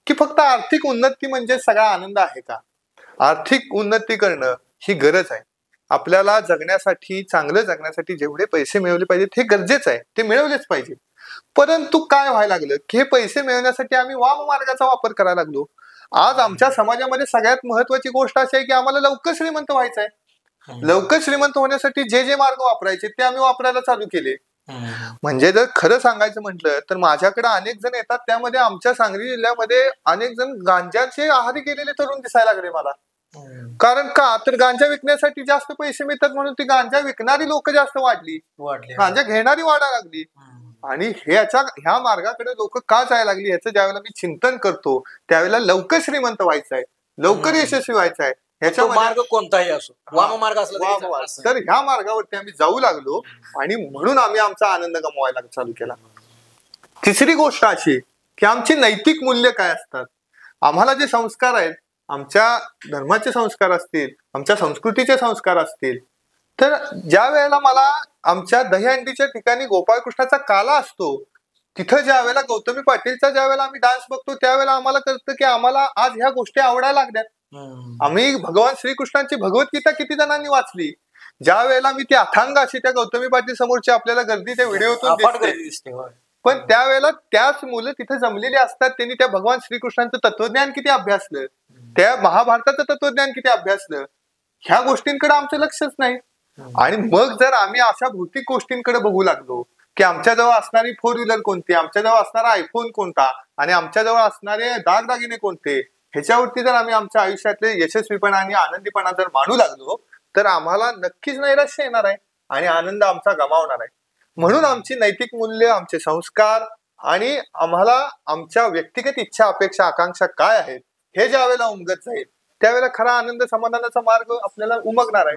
की फक्त आर्थिक उन्नती म्हणजे सगळा आनंद आहे का? आर्थिक उन्नती करणं ही गरज आहे. आपल्याला जगण्यासाठी, चांगलं जगण्यासाठी जेवढे पैसे मिळवले पाहिजेत हे गरजेचं आहे, ते मिळवलेच पाहिजे. परंतु काय व्हायला लागलं की हे पैसे मिळवण्यासाठी आम्ही वाममार्गाचा वापर करायला लागलो. आज आमच्या समाजामध्ये सगळ्यात महत्वाची गोष्ट अशी आहे की आम्हाला लवकर श्रीमंत व्हायचं आहे. लवकर श्रीमंत होण्यासाठी जे मार्ग वापरायचे ते आम्ही वापरायला चालू केले. म्हणजे जर खरं सांगायचं म्हटलं तर माझ्याकडे अनेक जण येतात, त्यामध्ये आमच्या सांगली जिल्ह्यामध्ये अनेक जण गांजाचे आहारी गेलेले तरुण दिसायला लागले मला. कारण का तर गांजा विकण्यासाठी जास्त पैसे मिळतात म्हणून ती गांजा विकणारी लोक जास्त वाढली, गांजा घेणारी वाढायला लागली. आणि ह्या मार्गाकडे लोक का जायला लागली याचं ज्यावेळेला मी चिंतन करतो त्यावेळेला लवकर श्रीमंत व्हायचंय, लवकर यशस्वी व्हायचंय, ह्याचा मार्ग कोणताही असो, वाममार्ग असला तर ह्या मार्गावरती आम्ही जाऊ लागलो आणि म्हणून आम्ही आमचा आनंद गमवायला चालू केला. तिसरी गोष्ट अशी की आमची नैतिक मूल्य काय असतात, आम्हाला जे संस्कार आहेत, आमच्या धर्माचे संस्कार असतील, आमच्या संस्कृतीचे संस्कार असतील, तर ज्या वेळेला मला आमच्या दहीहंडीच्या ठिकाणी गोपाळकृष्णाचा काला असतो, तिथं ज्या वेळेला गौतमी पाटीलचा ज्या वेळेला आम्ही डान्स बघतो त्यावेळेला आम्हाला कळतं की आम्हाला आज ह्या गोष्टी आवडायला लागल्यात. आम्ही भगवान श्रीकृष्णांची भगवद्गीता किती जणांनी वाचली, ज्या वेळेला मी ती अथांग अशी त्या गौतमी पाटील समोरची आपल्याला गर्दी त्या व्हिडिओतून दिसते, पण त्यावेळेला त्याच मुलं तिथे जमलेली असतात, त्यांनी त्या भगवान श्रीकृष्णांचं तत्वज्ञान किती अभ्यासलं, त्या महाभारताचं तत्वज्ञान किती अभ्यासलं, ह्या गोष्टींकडे आमचं लक्षच नाही. आणि मग जर आम्ही अशा भौतिक गोष्टींकडे बघू लागलो की आमच्याजवळ असणारी 4 व्हीलर कोणती, आमच्याजवळ असणारा आयफोन कोणता आणि आमच्याजवळ असणारे दागदागिने कोणते, ह्याच्यावरती जर आम्ही आमच्या आयुष्यातले यशस्वीपणा आणि आनंदीपणा जर मानू लागलो तर आम्हाला नक्कीच नैराश्य येणार आहे आणि आनंद आमचा गमावणार आहे. म्हणून आमची नैतिक मूल्य, आमचे संस्कार आणि आम्हाला आमच्या व्यक्तिगत इच्छा, अपेक्षा, आकांक्षा काय आहेत हे ज्या वेळेला उमगत जाईल त्यावेळेला खरा आनंद समाधानाचा मार्ग आपल्याला उमगणार आहे.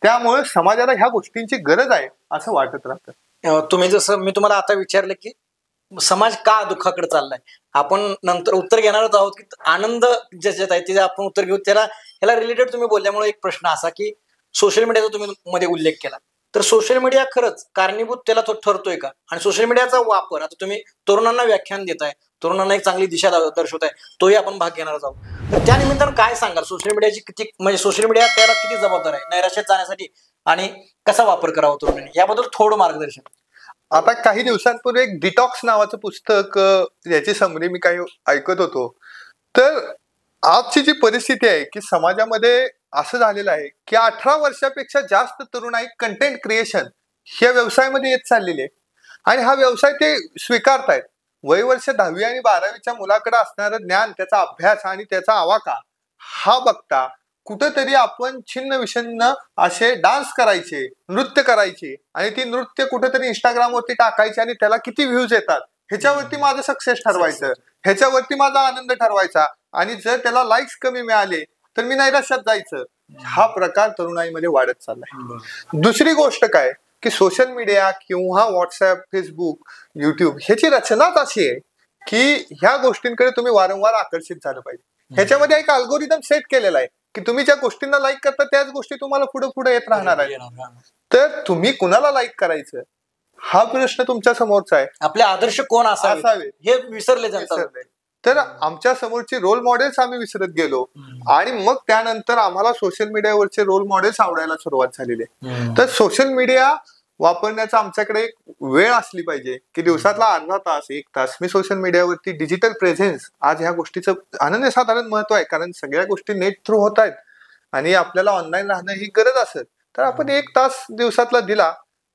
त्यामुळे समाजाला ह्या गोष्टींची गरज आहे असं वाटत राहतं. तुम्ही जसं मी तुम्हाला आता विचारलं की समाज का दुःखाकडे चाललाय, आपण नंतर उत्तर घेणारच आहोत की आनंद ज्याच्यात आहे ते आपण उत्तर घेऊ. ह्याला रिलेटेड तुम्ही बोलल्यामुळे एक प्रश्न असा की सोशल मीडियाचा तुम्ही मध्ये उल्लेख केला, तर सोशल मीडिया खरंच कारणीभूत त्याला तो ठरतोय का? आणि सोशल मीडियाचा वापर आता तुम्ही तरुणांना व्याख्यान देताय, तरुणांना एक चांगली दिशा दर्शवताय, तोही आपण भाग घेणारच आहोत. तर त्या निमित्तानं काय सांगाल, सोशल मीडियाची किती म्हणजे सोशल मीडिया त्याला किती जबाबदार आहे नैराश्यात जाण्यासाठी आणि कसा वापर करावा तरुणांनी, याबद्दल थोडं मार्गदर्शन. आता काही दिवसांपूर्वी एक डिटॉक्स नावाचं पुस्तक याची समरी मी काही ऐकत होतो. तर आजची जी परिस्थिती आहे की समाजामध्ये असं झालेलं आहे की 18 वर्षापेक्षा जास्त तरुणाई कंटेंट क्रिएशन ह्या व्यवसायामध्ये येत चाललेली आहे आणि हा व्यवसाय ते स्वीकारतायत. वयवर्ष 10वी आणि 12वीच्या मुलाकडे असणारं ज्ञान, त्याचा अभ्यास आणि त्याचा आवाका हा बघता कुठंतरी आपण छिन्न विषन्न असे डान्स करायचे, नृत्य करायचे आणि ती नृत्य कुठेतरी इंस्टाग्रामवरती टाकायचे आणि त्याला किती व्ह्यूज येतात ह्याच्यावरती माझं सक्सेस ठरवायचं, ह्याच्यावरती माझा आनंद ठरवायचा आणि जर त्याला लाईक्स कमी मिळाले तर मी नैराश्यात जायचं. हा प्रकार तरुणाईमध्ये वाढत चाललाय. दुसरी गोष्ट काय की सोशल मीडिया किंवा व्हॉट्सअप, फेसबुक, युट्यूब ह्याची रचनाच अशी आहे की ह्या गोष्टींकडे तुम्ही वारंवार आकर्षित झालं पाहिजे. ह्याच्यामध्ये एक अल्गोरिदम सेट केलेला आहे की तुम्ही ज्या गोष्टींना लाईक करता त्याच गोष्टी तुम्हाला पुढे पुढे येत राहणार आहे. तर तुम्ही कुणाला लाईक करायचं हा प्रश्न तुमच्या समोरचा आहे. आपले आदर्श कोण असावे हे विसरले जातात. तर आमच्या समोरचे रोल मॉडेल्स आम्ही विसरत गेलो आणि मग त्यानंतर आम्हाला सोशल मीडियावरचे रोल मॉडेल्स आवडायला सुरुवात झालेली आहे. तर सोशल मीडिया वापरण्याचा आमच्याकडे एक वेळ असली पाहिजे की दिवसातला अर्धा तास, 1 तास मी सोशल मीडियावरती डिजिटल प्रेझेन्स, आज ह्या गोष्टीचं अनन्यसाधारण महत्व आहे कारण सगळ्या गोष्टी नेट थ्रू होत आहेत आणि आपल्याला ऑनलाईन राहणं ही गरज असेल तर आपण 1 तास दिवसातला दिला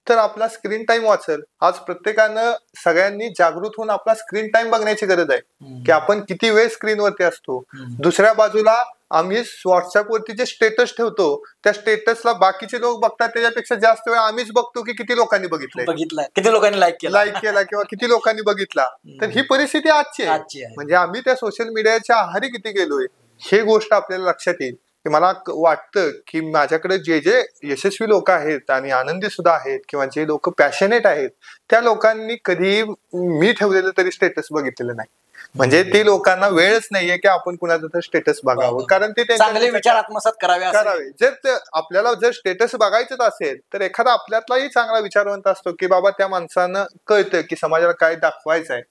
तर आपला स्क्रीन टाइम वाचेल. आज प्रत्येकानं सगळ्यांनी जागृत होऊन आपला स्क्रीन टाइम बघण्याची गरज आहे की आपण किती वेळ स्क्रीनवरती असतो. दुसऱ्या बाजूला आम्ही व्हॉट्सअपवरती जे स्टेटस ठेवतो त्या स्टेटसला बाकीचे लोक बघतात त्याच्यापेक्षा जास्त वेळ आम्हीच बघतो की किती लोकांनी बघितलं, किती लोकांनी लाईक केला किंवा किती लोकांनी बघितला. तर ही परिस्थिती आजची आहे. म्हणजे आम्ही त्या सोशल मीडियाच्या आहारी किती गेलोय हे गोष्ट आपल्याला लक्षात येईल की मला वाटतं की माझ्याकडे जे जे यशस्वी लोक आहेत आणि आनंदी सुद्धा आहेत किंवा जे लोक पॅशनेट आहेत त्या लोकांनी कधी मी ठेवलेलं तरी स्टेटस बघितलेलं नाही. म्हणजे ते लोकांना वेळच नाहीये की आपण कुणाचं स्टेटस बघावं कारण ते चांगले विचार आत्मसात करावे. जर आपल्याला जर स्टेटस बघायचंच असेल तर एखादा आपल्यातलाही चांगला विचारवंत असतो की बाबा त्या माणसानं कळतं की समाजाला काय दाखवायचं आहे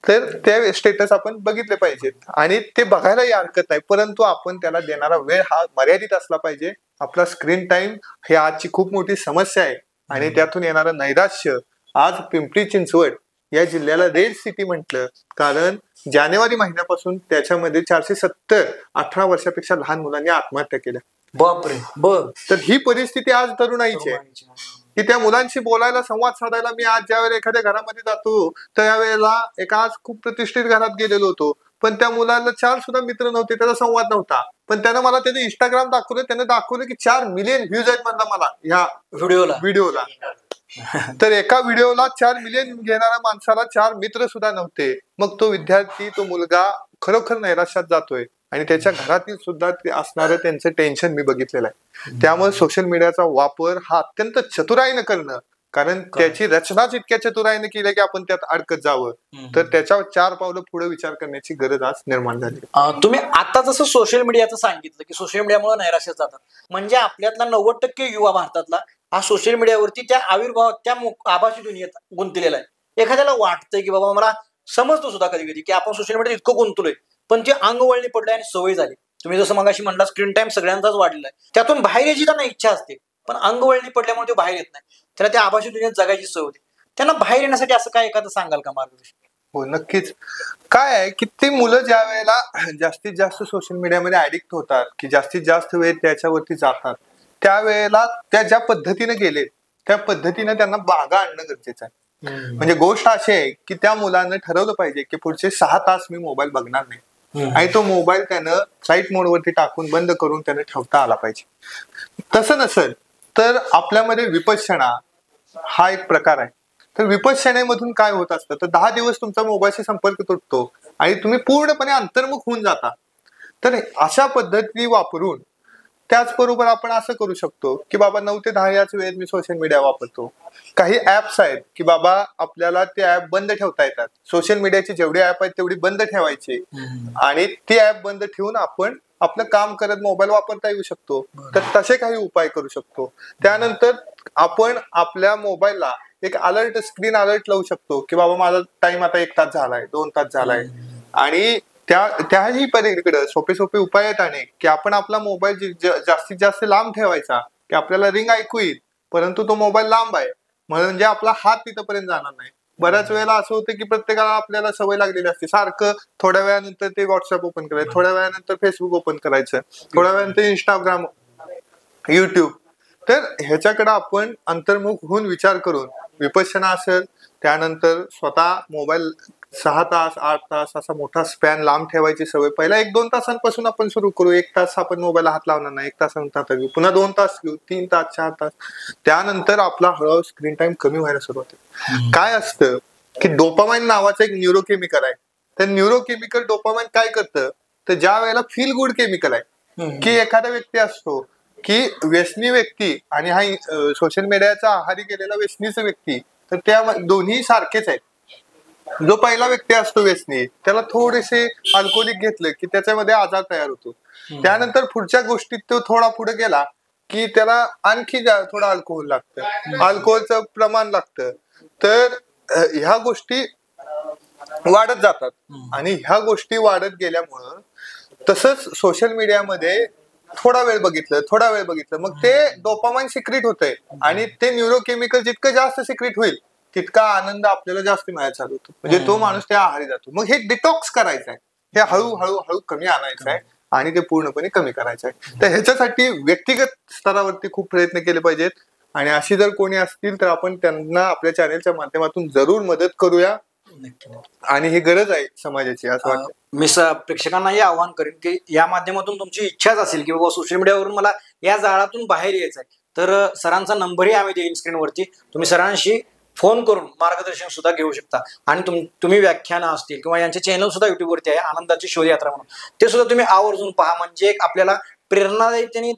तर ते स्टेटस आपण बघितले पाहिजेत आणि ते बघायलाही हरकत नाही. परंतु आपण त्याला देणारा वेळ हा मर्यादित असला पाहिजे. आपला स्क्रीन टाइम हे आजची खूप मोठी समस्या आहे आणि त्यातून येणारं नैराश्य. आज पिंपरी चिंचवड या जिल्ह्याला रेड सिटी म्हटलं कारण जानेवारी महिन्यापासून त्याच्यामध्ये 470 18 वर्षापेक्षा लहान मुलांनी आत्महत्या केल्या. बापरे. तर ही परिस्थिती आज तरुणाईची आहे की त्या मुलांशी बोलायला, संवाद साधायला. मी आज ज्या वेळेला एखाद्या घरामध्ये जातो त्यावेळेला एका आज खूप प्रतिष्ठित घरात गेलेलो होतो पण त्या मुलाला 4 सुद्धा मित्र नव्हते, त्याचा संवाद नव्हता. पण त्यानं मला त्याचं इंस्टाग्राम दाखवलं, त्यानं दाखवलं की 4 मिलियन व्ह्यूज आहेत म्हणला मला ह्या व्हिडिओला. तर एका व्हिडिओला 4 मिलियन घेणाऱ्या माणसाला 4 मित्र सुद्धा नव्हते. मग तो विद्यार्थी, तो मुलगा खरोखर नैराश्यात जातोय आणि त्याच्या घरातील सुद्धा असणारं त्यांचं टेन्शन मी बघितलेलं आहे. त्यामुळे सोशल मीडियाचा वापर हा अत्यंत चतुराईनं करणं, कारण त्याची रचनाच इतक्या चतुराईनं केली की आपण त्यात अडकत जावं, तर त्याच्यावर 4 पावलं पुढे विचार करण्याची गरज आज निर्माण झाली. तुम्ही आता जसं सोशल मीडियाचं सांगितलं की सोशल मीडियामुळे नैराश्यात जातात, म्हणजे आपल्यातला 90% युवा भारतातला हा सोशल मीडियावरती त्या आविर्भावात, त्या आभासी दुनियेत गुंतलेला आहे. एखाद्याला वाटतंय की बाबा मला समजतो सुद्धा कधी कधी की आपण सोशल मीडियात इतकं गुंतलोय पण ते अंगवळणी पडलंय आणि सवय झाली. तुम्ही जसं मगाशी म्हणला स्क्रीन टाइम सगळ्यांचाच वाढलेला आहे, त्यातून बाहेर यायची त्यांना इच्छा असते पण अंगवळणी पडल्यामुळे ते बाहेर येत नाही. त्याला त्या आभासी दुनियेत जगायची सवय होती. त्यांना बाहेर येण्यासाठी असं काय एखादं सांगाल का मार्गदर्शन? हो, नक्कीच. काय आहे की ते मुलं ज्या वेळेला जास्तीत जास्त सोशल मीडियामध्ये ऍडिक्ट होतात की जास्तीत जास्त वेळ त्याच्यावरती जातात त्यावेळेला त्या ज्या पद्धतीने गेले त्या पद्धतीने त्यांना बागा आणणं गरजेचं आहे. म्हणजे गोष्ट अशी आहे की त्या मुलानं ठरवलं पाहिजे की पुढचे 6 तास मी मोबाईल बघणार नाही आणि तो मोबाईल त्यानं फ्लाईट मोडवरती टाकून बंद करून त्यानं ठेवता आला पाहिजे. तसं नसेल तर आपल्यामध्ये विपश्यना हा एक प्रकार आहे. तर विपश्यनेमधून काय होत असतं तर 10 दिवस तुमचा मोबाईलशी संपर्क तुटतो आणि तुम्ही पूर्णपणे अंतर्मुख होऊन जाता. तर अशा पद्धती वापरून त्याचबरोबर आपण असं करू शकतो की बाबा 9 ते 10 याच वेळेत मी सोशल मीडिया वापरतो. काही ऍप्स आहेत की बाबा आपल्याला ते ऍप बंद ठेवता येतात. सोशल मीडियाची जेवढी ऍप आहेत तेवढी बंद ठेवायची आणि ती ऍप बंद ठेवून आपण आपलं काम करत मोबाईल वापरता येऊ शकतो. तर तसे काही उपाय करू शकतो. त्यानंतर आपण आपल्या मोबाईलला एक अलर्ट, स्क्रीन अलर्ट लावू शकतो की बाबा माझा टाइम आता 1 तास झालाय, 2 तास झालाय. आणि त्याही पलीकडे सोपे सोपे उपाय आहेत अनेक की आपण आपला मोबाईल जास्तीत जास्त लांब ठेवायचा की आपल्याला रिंग ऐकू येईल परंतु तो मोबाईल लांब आहे म्हणजे आपला हात तिथपर्यंत जाणार नाही. बऱ्याच वेळेला असं होतं की प्रत्येकाला आपल्याला सवय लागलेली असते सारखं थोड्या वेळानंतर ते व्हॉट्सअप ओपन करायचं, थोड्या वेळानंतर फेसबुक ओपन करायचं, थोड्या वेळानंतर इंस्टाग्राम, युट्यूब. तर ह्याच्याकडे आपण अंतर्मुख होऊन विचार करून विपश्यना असेल, त्यानंतर स्वतः मोबाईल 6 तास 8 तास असा मोठा स्पॅन लांब ठेवायची सवय पहिला 1-2 तासांपासून आपण सुरू करू. 1 तास आपण मोबाईलला हात लावणार नाही, 1 तासानंतर घेऊ, पुन्हा 2 तास घेऊ, 3 तास 4 तास. त्यानंतर आपला हळूहळू स्क्रीन टाइम कमी व्हायला सुरुवात होते. काय असतं की डोपामाइन नावाचं एक न्यूरोकेमिकल आहे. तर न्यूरोकेमिकल डोपामाइन काय करतं तर ज्या वेळेला फील गुड केमिकल आहे की एखादा व्यक्ती असतो की व्यसनी व्यक्ती आणि हा सोशल मीडियाचा आहारी गेलेला व्यसनीचा व्यक्ती, तर त्या दोन्ही सारखेच आहेत. जो पहिला व्यक्ती असतो व्यसनी त्याला थोडेसे अल्कोहोलिक घेतलं की त्याच्यामध्ये आजार तयार होतो. त्यानंतर पुढच्या गोष्टीत तो थोडा पुढे गेला की त्याला आणखी थोडं अल्कोहोल लागतं, अल्कोहोलचं प्रमाण लागतं. तर ह्या गोष्टी वाढत जातात आणि ह्या गोष्टी वाढत गेल्यामुळं तसंच सोशल मीडियामध्ये थोडा वेळ बघितलं मग ते डोपामाइन सिक्रेट होतंय आणि ते न्यूरोकेमिकल जितकं जास्त सिक्रेट होईल तितका आनंद आपल्याला जास्त मिळायला चालू होतो. म्हणजे तो माणूस त्या आहारी जातो. मग हे डिटॉक्स करायचं आहे, हे हळूहळू कमी आणायचं आहे आणि ते पूर्णपणे कमी करायचं आहे. तर ह्याच्यासाठी व्यक्तिगत स्तरावरती खूप प्रयत्न केले पाहिजेत आणि अशी जर कोणी असतील तर आपण त्यांना आपल्या चॅनेलच्या माध्यमातून जरूर मदत करूया आणि ही गरज आहे समाजाची असं वाटतं. मी प्रेक्षकांनाही आवाहन करेन की या माध्यमातून तुमची इच्छाच असेल की बाबा सोशल मीडियावरून मला या जाळातून बाहेर यायचं आहे तर सरांचा नंबरही आम्ही देईन स्क्रीनवरती. तुम्ही सरांशी फोन करून मार्गदर्शन सुद्धा घेऊ शकता आणि तुम्ही व्याख्यानं असतील किंवा यांचे चॅनल सुद्धा युट्यूबवरती आहे आनंदाची शोधयात्रा म्हणून, ते सुद्धा तुम्ही आवर्जून पहा. म्हणजे आपल्याला प्रेरणादायी त्यांनी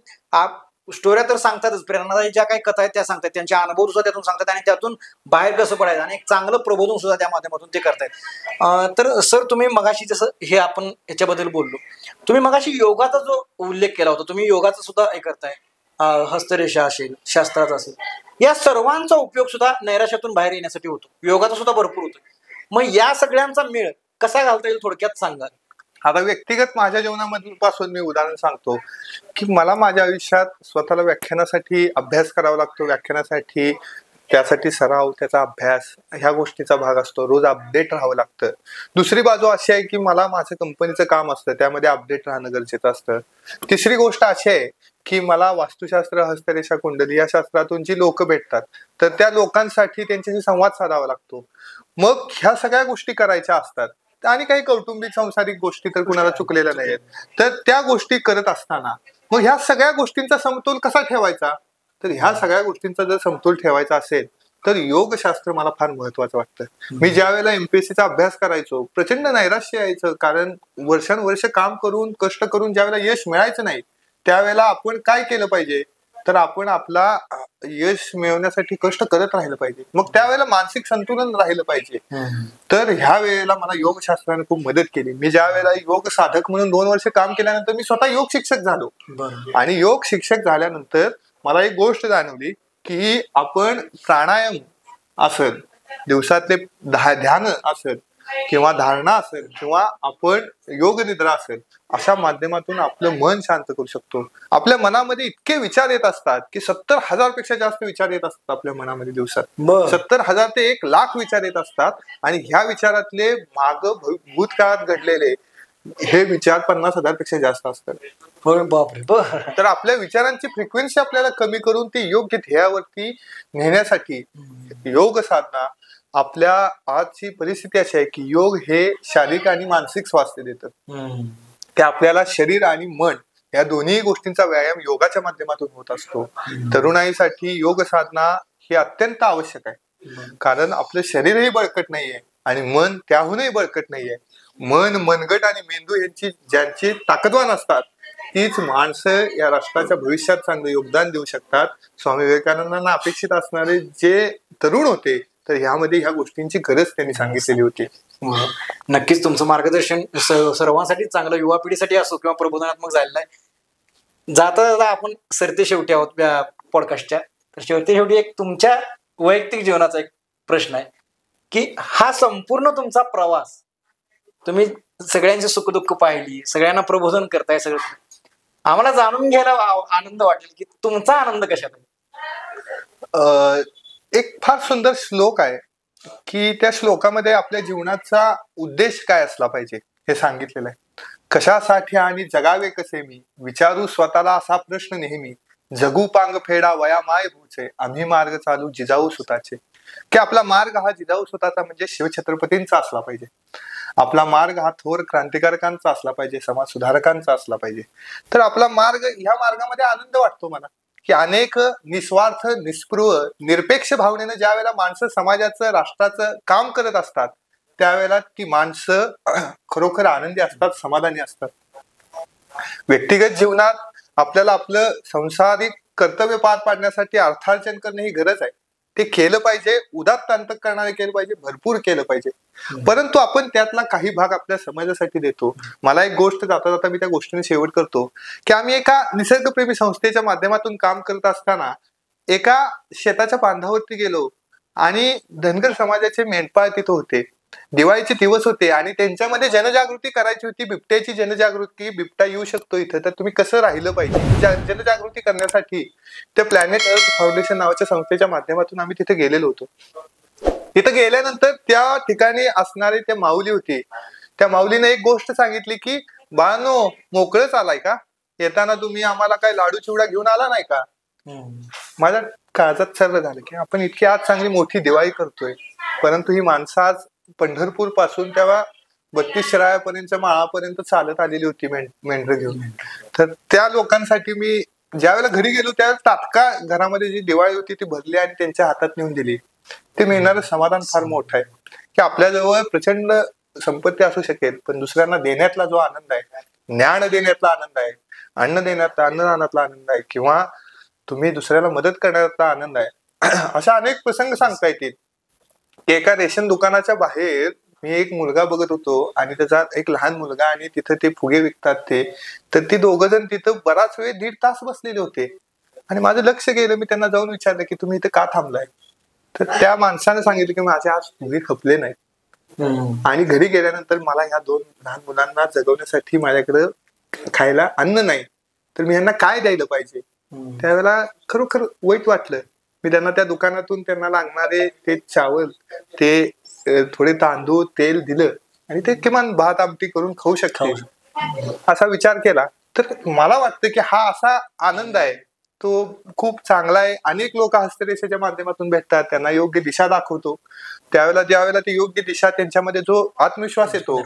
स्टोऱ्या तर सांगतातच, प्रेरणादायी ज्या काही कथा आहेत त्या सांगतात, त्यांचे अनुभव सुद्धा त्यातून सांगतात आणि त्यातून बाहेर कसं पडायचं आणि एक चांगलं प्रबोधन सुद्धा त्या माध्यमातून ते करतायत. तर सर तुम्ही मगाशी जसं हे आपण याच्याबद्दल बोललो, तुम्ही मगाशी योगाचा जो उल्लेख केला होता, तुम्ही योगाचा सुद्धा हे करताय, हस्तरेषा असेल, शास्त्राचा असेल, या सर्वांचा उपयोग सुद्धा नैराश्यातून बाहेर येण्यासाठी होतो. योगाचा सुद्धा भरपूर होतो. मग या सगळ्यांचा मेळ कसा घालता येईल थोडक्यात सांगा. आता व्यक्तिगत माझ्या जीवनामधून पासून मी उदाहरण सांगतो की मला माझ्या आयुष्यात स्वतःला व्याख्यानासाठी अभ्यास करावा लागतो. व्याख्यानासाठी त्यासाठी सराव, त्याचा अभ्यास ह्या गोष्टीचा भाग असतो. रोज अपडेट राहावं लागतं. दुसरी बाजू अशी आहे की मला माझं कंपनीचं काम असतं, त्यामध्ये अपडेट राहणं गरजेचं असतं. तिसरी गोष्ट अशी आहे की मला वास्तुशास्त्र, हस्तरेषा, कुंडली या शास्त्रातून जी लोक भेटतात तर त्या लोकांसाठी त्यांच्याशी संवाद साधावा लागतो. मग ह्या सगळ्या गोष्टी करायच्या असतात आणि काही कौटुंबिक सांसारिक गोष्टी तर कुणाला चुकलेल्या नाहीत. तर त्या गोष्टी करत असताना मग ह्या सगळ्या गोष्टींचा समतोल कसा ठेवायचा, तर ह्या सगळ्या गोष्टींचा जर समतोल ठेवायचा असेल तर योगशास्त्र मला फार महत्वाचं वाटतं. मी ज्या वेळेला एमपीएससीचा अभ्यास करायचो प्रचंड नैराश्य यायचं, कारण वर्षानुवर्ष काम करून कष्ट करून ज्या वेळेला यश मिळायचं नाही त्यावेळेला आपण काय केलं पाहिजे तर आपण आपला यश मिळवण्यासाठी कष्ट करत राहिलं पाहिजे. मग त्यावेळेला मानसिक संतुलन राहिलं पाहिजे. तर ह्या वेळेला मला योगशास्त्राने खूप मदत केली. मी ज्या वेळेला योग साधक म्हणून 2 वर्ष काम केल्यानंतर मी स्वतः योग शिक्षक झालो आणि योग शिक्षक झाल्यानंतर मला एक गोष्ट जाणवली की आपण प्राणायाम असेल, दिवसातले ध्यान असेल किंवा धारणा असेल किंवा आपण योग निद्रा असेल अशा माध्यमातून आपलं मन शांत करू शकतो. आपल्या मनामध्ये इतके विचार येत असतात की 70,000 पेक्षा जास्त विचार येत असतात आपल्या मनामध्ये दिवसात. 70,000 ते 1,00,000 विचार येत असतात आणि ह्या विचारातले माग भूतकाळात घडलेले हे विचार 50,000 पेक्षा जास्त असतात. तर आपल्या विचारांची फ्रिक्वेन्सी आपल्याला कमी करून ती योग्य ध्येयावरती नेण्यासाठी योग साधना. आपल्या आजची परिस्थिती अशी आहे की योग हे शारीरिक आणि मानसिक स्वास्थ्य देतं. की आपल्याला शरीर आणि मन या दोन्ही गोष्टींचा व्यायाम योगाच्या माध्यमातून होत असतो. तरुणाईसाठी योग साधना ही अत्यंत आवश्यक आहे, कारण आपलं शरीरही बळकट नाहीये आणि मन त्याहूनही बळकट नाहीये. मन, मनगट आणि मेंदू यांची ज्यांची ताकदवान असतात तीच माणसं या राष्ट्राच्या भविष्यात चांगलं योगदान देऊ शकतात. स्वामी विवेकानंदांना अपेक्षित असणारे जे तरुण होते, तर ह्यामध्ये ह्या गोष्टींची गरज त्यांनी सांगितलेली होती. नक्कीच तुमचं मार्गदर्शन सर्वांसाठी चांगलं, युवा पिढीसाठी असो किंवा प्रबोधनात्मक झालेलं आहे. जाता जाता आपण सरते शेवटी आहोत पॉडकास्टच्या. तर शेवटी एक तुमच्या वैयक्तिक जीवनाचा एक प्रश्न आहे की हा संपूर्ण तुमचा प्रवास, तुम्ही सगळ्यांची सुखदुःख पाहिली, सगळ्यांना प्रबोधन करताय, सगळं आम्हाला जाणून घ्यायला आनंद वाटेल की तुमचा आनंद कशात आहे? एक फार सुंदर श्लोक आहे की त्या श्लोकामध्ये आपल्या जीवनाचा उद्देश काय असला पाहिजे हे सांगितलेलं आहे. कशासाठी आणि जगावे कसे मी, विचारू स्वतःला असा प्रश्न नेहमी, जगू पांग फेडा वया माय होचे, आम्ही मार्ग चालू जिजाऊ सुताचे. की आपला मार्ग हा जिजाऊ सुताचा म्हणजे शिवछत्रपतींचा असला पाहिजे. आपला मार्ग हा थोर क्रांतिकारकांचा असला पाहिजे, समाज सुधारकांचा असला पाहिजे. तर आपला मार्ग, ह्या मार्गामध्ये आनंद वाटतो मला की अनेक निस्वार्थ, निस्पृह, निरपेक्ष भावनेनं ज्या वेळेला माणसं समाजाचं, राष्ट्राचं काम करत असतात, त्यावेळेला ती माणसं खरोखर आनंदी असतात, समाधानी असतात. व्यक्तिगत जीवनात आपल्याला आपलं संसारिक कर्तव्य पार पाडण्यासाठी अर्थार्जन करणं ही गरज आहे. ते केलं पाहिजे, उदात्त अंतःकरणाने केलं पाहिजे, भरपूर केलं पाहिजे. परंतु आपण त्यातला काही भाग आपल्या समाजासाठी देतो. मला एक गोष्ट जाता जाता मी त्या गोष्टीने शेवट करतो की आम्ही एका निसर्गप्रेमी संस्थेच्या माध्यमातून काम करत असताना एका शेताच्या बांधावरती गेलो आणि धनगर समाजाचे मेंढपाळ तिथं होते. दिवाळीचे दिवस होते आणि त्यांच्यामध्ये जनजागृती करायची होती, बिबट्याची जनजागृती. बिबटा येऊ शकतो इथं, तर तुम्ही कसं राहिलं पाहिजे, जनजागृती करण्यासाठी त्या प्लॅनेट अर्थ फाउंडेशन नावाच्या संस्थेच्या माध्यमातून आम्ही तिथे गेलेलो होतो. तिथं गेल्यानंतर त्या ठिकाणी असणारी त्या माऊली होती. त्या माऊलीने एक गोष्ट सांगितली की बाळांनो, मोकळंच आलाय का, येताना तुम्ही आम्हाला काय लाडू चिवडा घेऊन आला नाही का. माझ्या काळजात सर्व झालं की आपण इतकी आज चांगली मोठी दिवाळी करतोय, परंतु ही माणसं आज पंढरपूर पासून तेव्हा 32 शिराळ्यापर्यंतच्या माळापर्यंत चालत आलेली होती मेंढर घेऊन. तर त्या लोकांसाठी मी ज्या वेळेला घरी गेलो त्यावेळेस तात्काळ घरामध्ये जी दिवाळी होती ती भरली आणि त्यांच्या हातात नेऊन दिली. ते मिळणारं समाधान फार मोठं आहे की आपल्याजवळ प्रचंड संपत्ती असू शकेल, पण दुसऱ्यांना देण्यातला जो आनंद आहे, ज्ञान देण्यातला आनंद आहे, अन्न देण्यातला, अन्नदानातला आनंद आहे, किंवा तुम्ही दुसऱ्याला मदत करण्याचा आनंद आहे. अशा अनेक प्रसंग सांगता येतील की एका रेशन दुकानाच्या बाहेर मी एक मुलगा बघत होतो आणि त्याचा एक लहान मुलगा, आणि तिथं ते फुगे विकतात ते, तर ती दोघं जण तिथं बराच वेळ 1.5 तास बसलेले होते. आणि माझं लक्ष गेलं, मी त्यांना जाऊन विचारलं की तुम्ही इथं का थांबलाय. तर त्या माणसाने सांगितलं की माझे आज फुगे खपले नाहीत आणि घरी गेल्यानंतर मला ह्या 2 लहान मुलांना जगवण्यासाठी माझ्याकडे खायला अन्न नाही, तर मी यांना काय द्यायला पाहिजे. त्यावेळेला खरोखर वाईट वाटलं. मी त्यांना त्या दुकानातून त्यांना लागणारे ते चावल, ते थोडे तांदूळ, तेल दिलं आणि ते किमान भात आमटी करून खाऊ शकते असा विचार केला. तर मला वाटतं की हा असा आनंद आहे तो खूप चांगला आहे. अनेक लोक हस्तरेषेच्या माध्यमातून भेटतात, त्यांना योग्य दिशा दाखवतो. त्यावेळेला ज्यावेळेला ती योग्य दिशा, त्यांच्यामध्ये जो आत्मविश्वास येतो,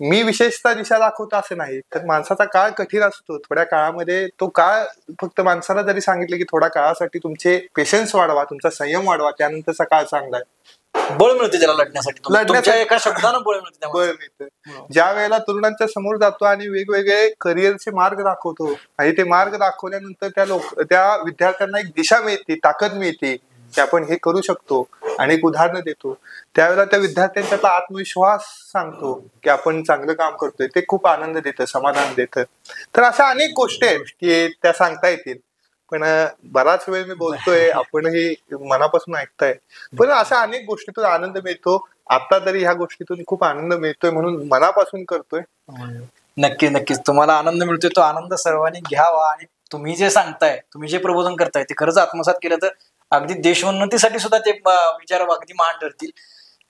मी विशेषतः दिशा दाखवतो असं नाही, तर माणसाचा काळ कठीण असतो. थोड्या काळामध्ये तो काळ फक्त माणसाला जरी सांगितलं की थोड्या काळासाठी तुमचे पेशन्स वाढवा, तुमचा संयम वाढवा, त्यानंतरचा काळ चांगला आहे. बळ मिळते त्याला लढण्यासाठी, एका शब्दानं बळ मिळते. ज्या वेळेला तरुणांच्या समोर जातो आणि वेगवेगळे करिअरचे मार्ग दाखवतो आणि ते मार्ग दाखवल्यानंतर त्या विद्यार्थ्यांना एक दिशा मिळते, ताकद मिळते की आपण हे करू शकतो, अनेक उदाहरणं देतो. त्यावेळेला त्या विद्यार्थ्यांचा आत्मविश्वास सांगतो की आपण चांगलं काम करतोय, ते खूप आनंद देतं, समाधान देतं. तर अशा अनेक गोष्टी आहेत की त्या सांगता येतील, पण बराच वेळ मी बोलतोय, आपणही मनापासून ऐकताय, पण अशा अनेक गोष्टीतून आनंद मिळतो. आता तरी ह्या गोष्टीतून खूप आनंद मिळतोय म्हणून मनापासून करतोय. नक्कीच तुम्हाला आनंद मिळतोय, तो आनंद सर्वांनी घ्यावा. आणि तुम्ही जे सांगताय, तुम्ही जे प्रबोधन करताय ते खरंच आत्मसात केलं तर अगदी देशोन्नतीसाठी सुद्धा ते विचार अगदी महान ठरतील.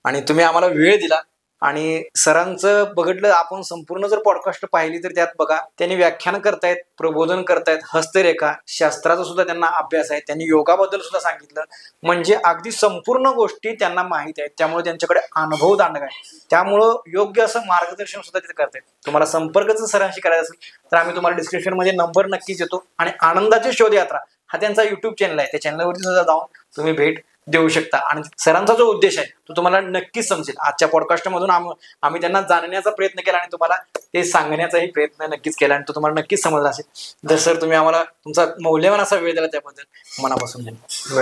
आणि तुम्ही आम्हाला वेळ दिला आणि सरांचं बघितलं आपण संपूर्ण जर पॉडकास्ट पाहिली तर त्यात बघा, त्यांनी व्याख्यान करतायत, प्रबोधन करतायत, हस्तरेखा, शास्त्राचा सुद्धा त्यांना अभ्यास आहे, त्यांनी योगाबद्दल सुद्धा सांगितलं. म्हणजे अगदी संपूर्ण गोष्टी त्यांना माहित आहेत, त्यामुळे त्यांच्याकडे अनुभव दांडगा आहे, त्यामुळं योग्य असं मार्गदर्शन सुद्धा तिथे करतायत. तुम्हाला संपर्क जर सरांशी करायचा असेल तर आम्ही तुम्हाला डिस्क्रिप्शन मध्ये नंबर नक्कीच येतो. आणि आनंदाची शोधयात्रा हा त्यांचा युट्यूब चॅनल आहे, त्या चॅनलवरती सुद्धा जाऊन तुम्ही भेट देऊ शकता. आणि सरांचा जो उद्देश आहे तो तुम्हाला नक्कीच समजेल. आजच्या पॉडकास्टमधून आम्ही त्यांना जाणण्याचा प्रयत्न केला आणि तुम्हाला ते सांगण्याचाही प्रयत्न नक्कीच केला आणि तो तुम्हाला नक्कीच समजला असेल. तर सर तुम्ही आम्हाला तुमचा मौल्यवान असा वेळ दिला त्याबद्दल मनापासून धन्यवाद.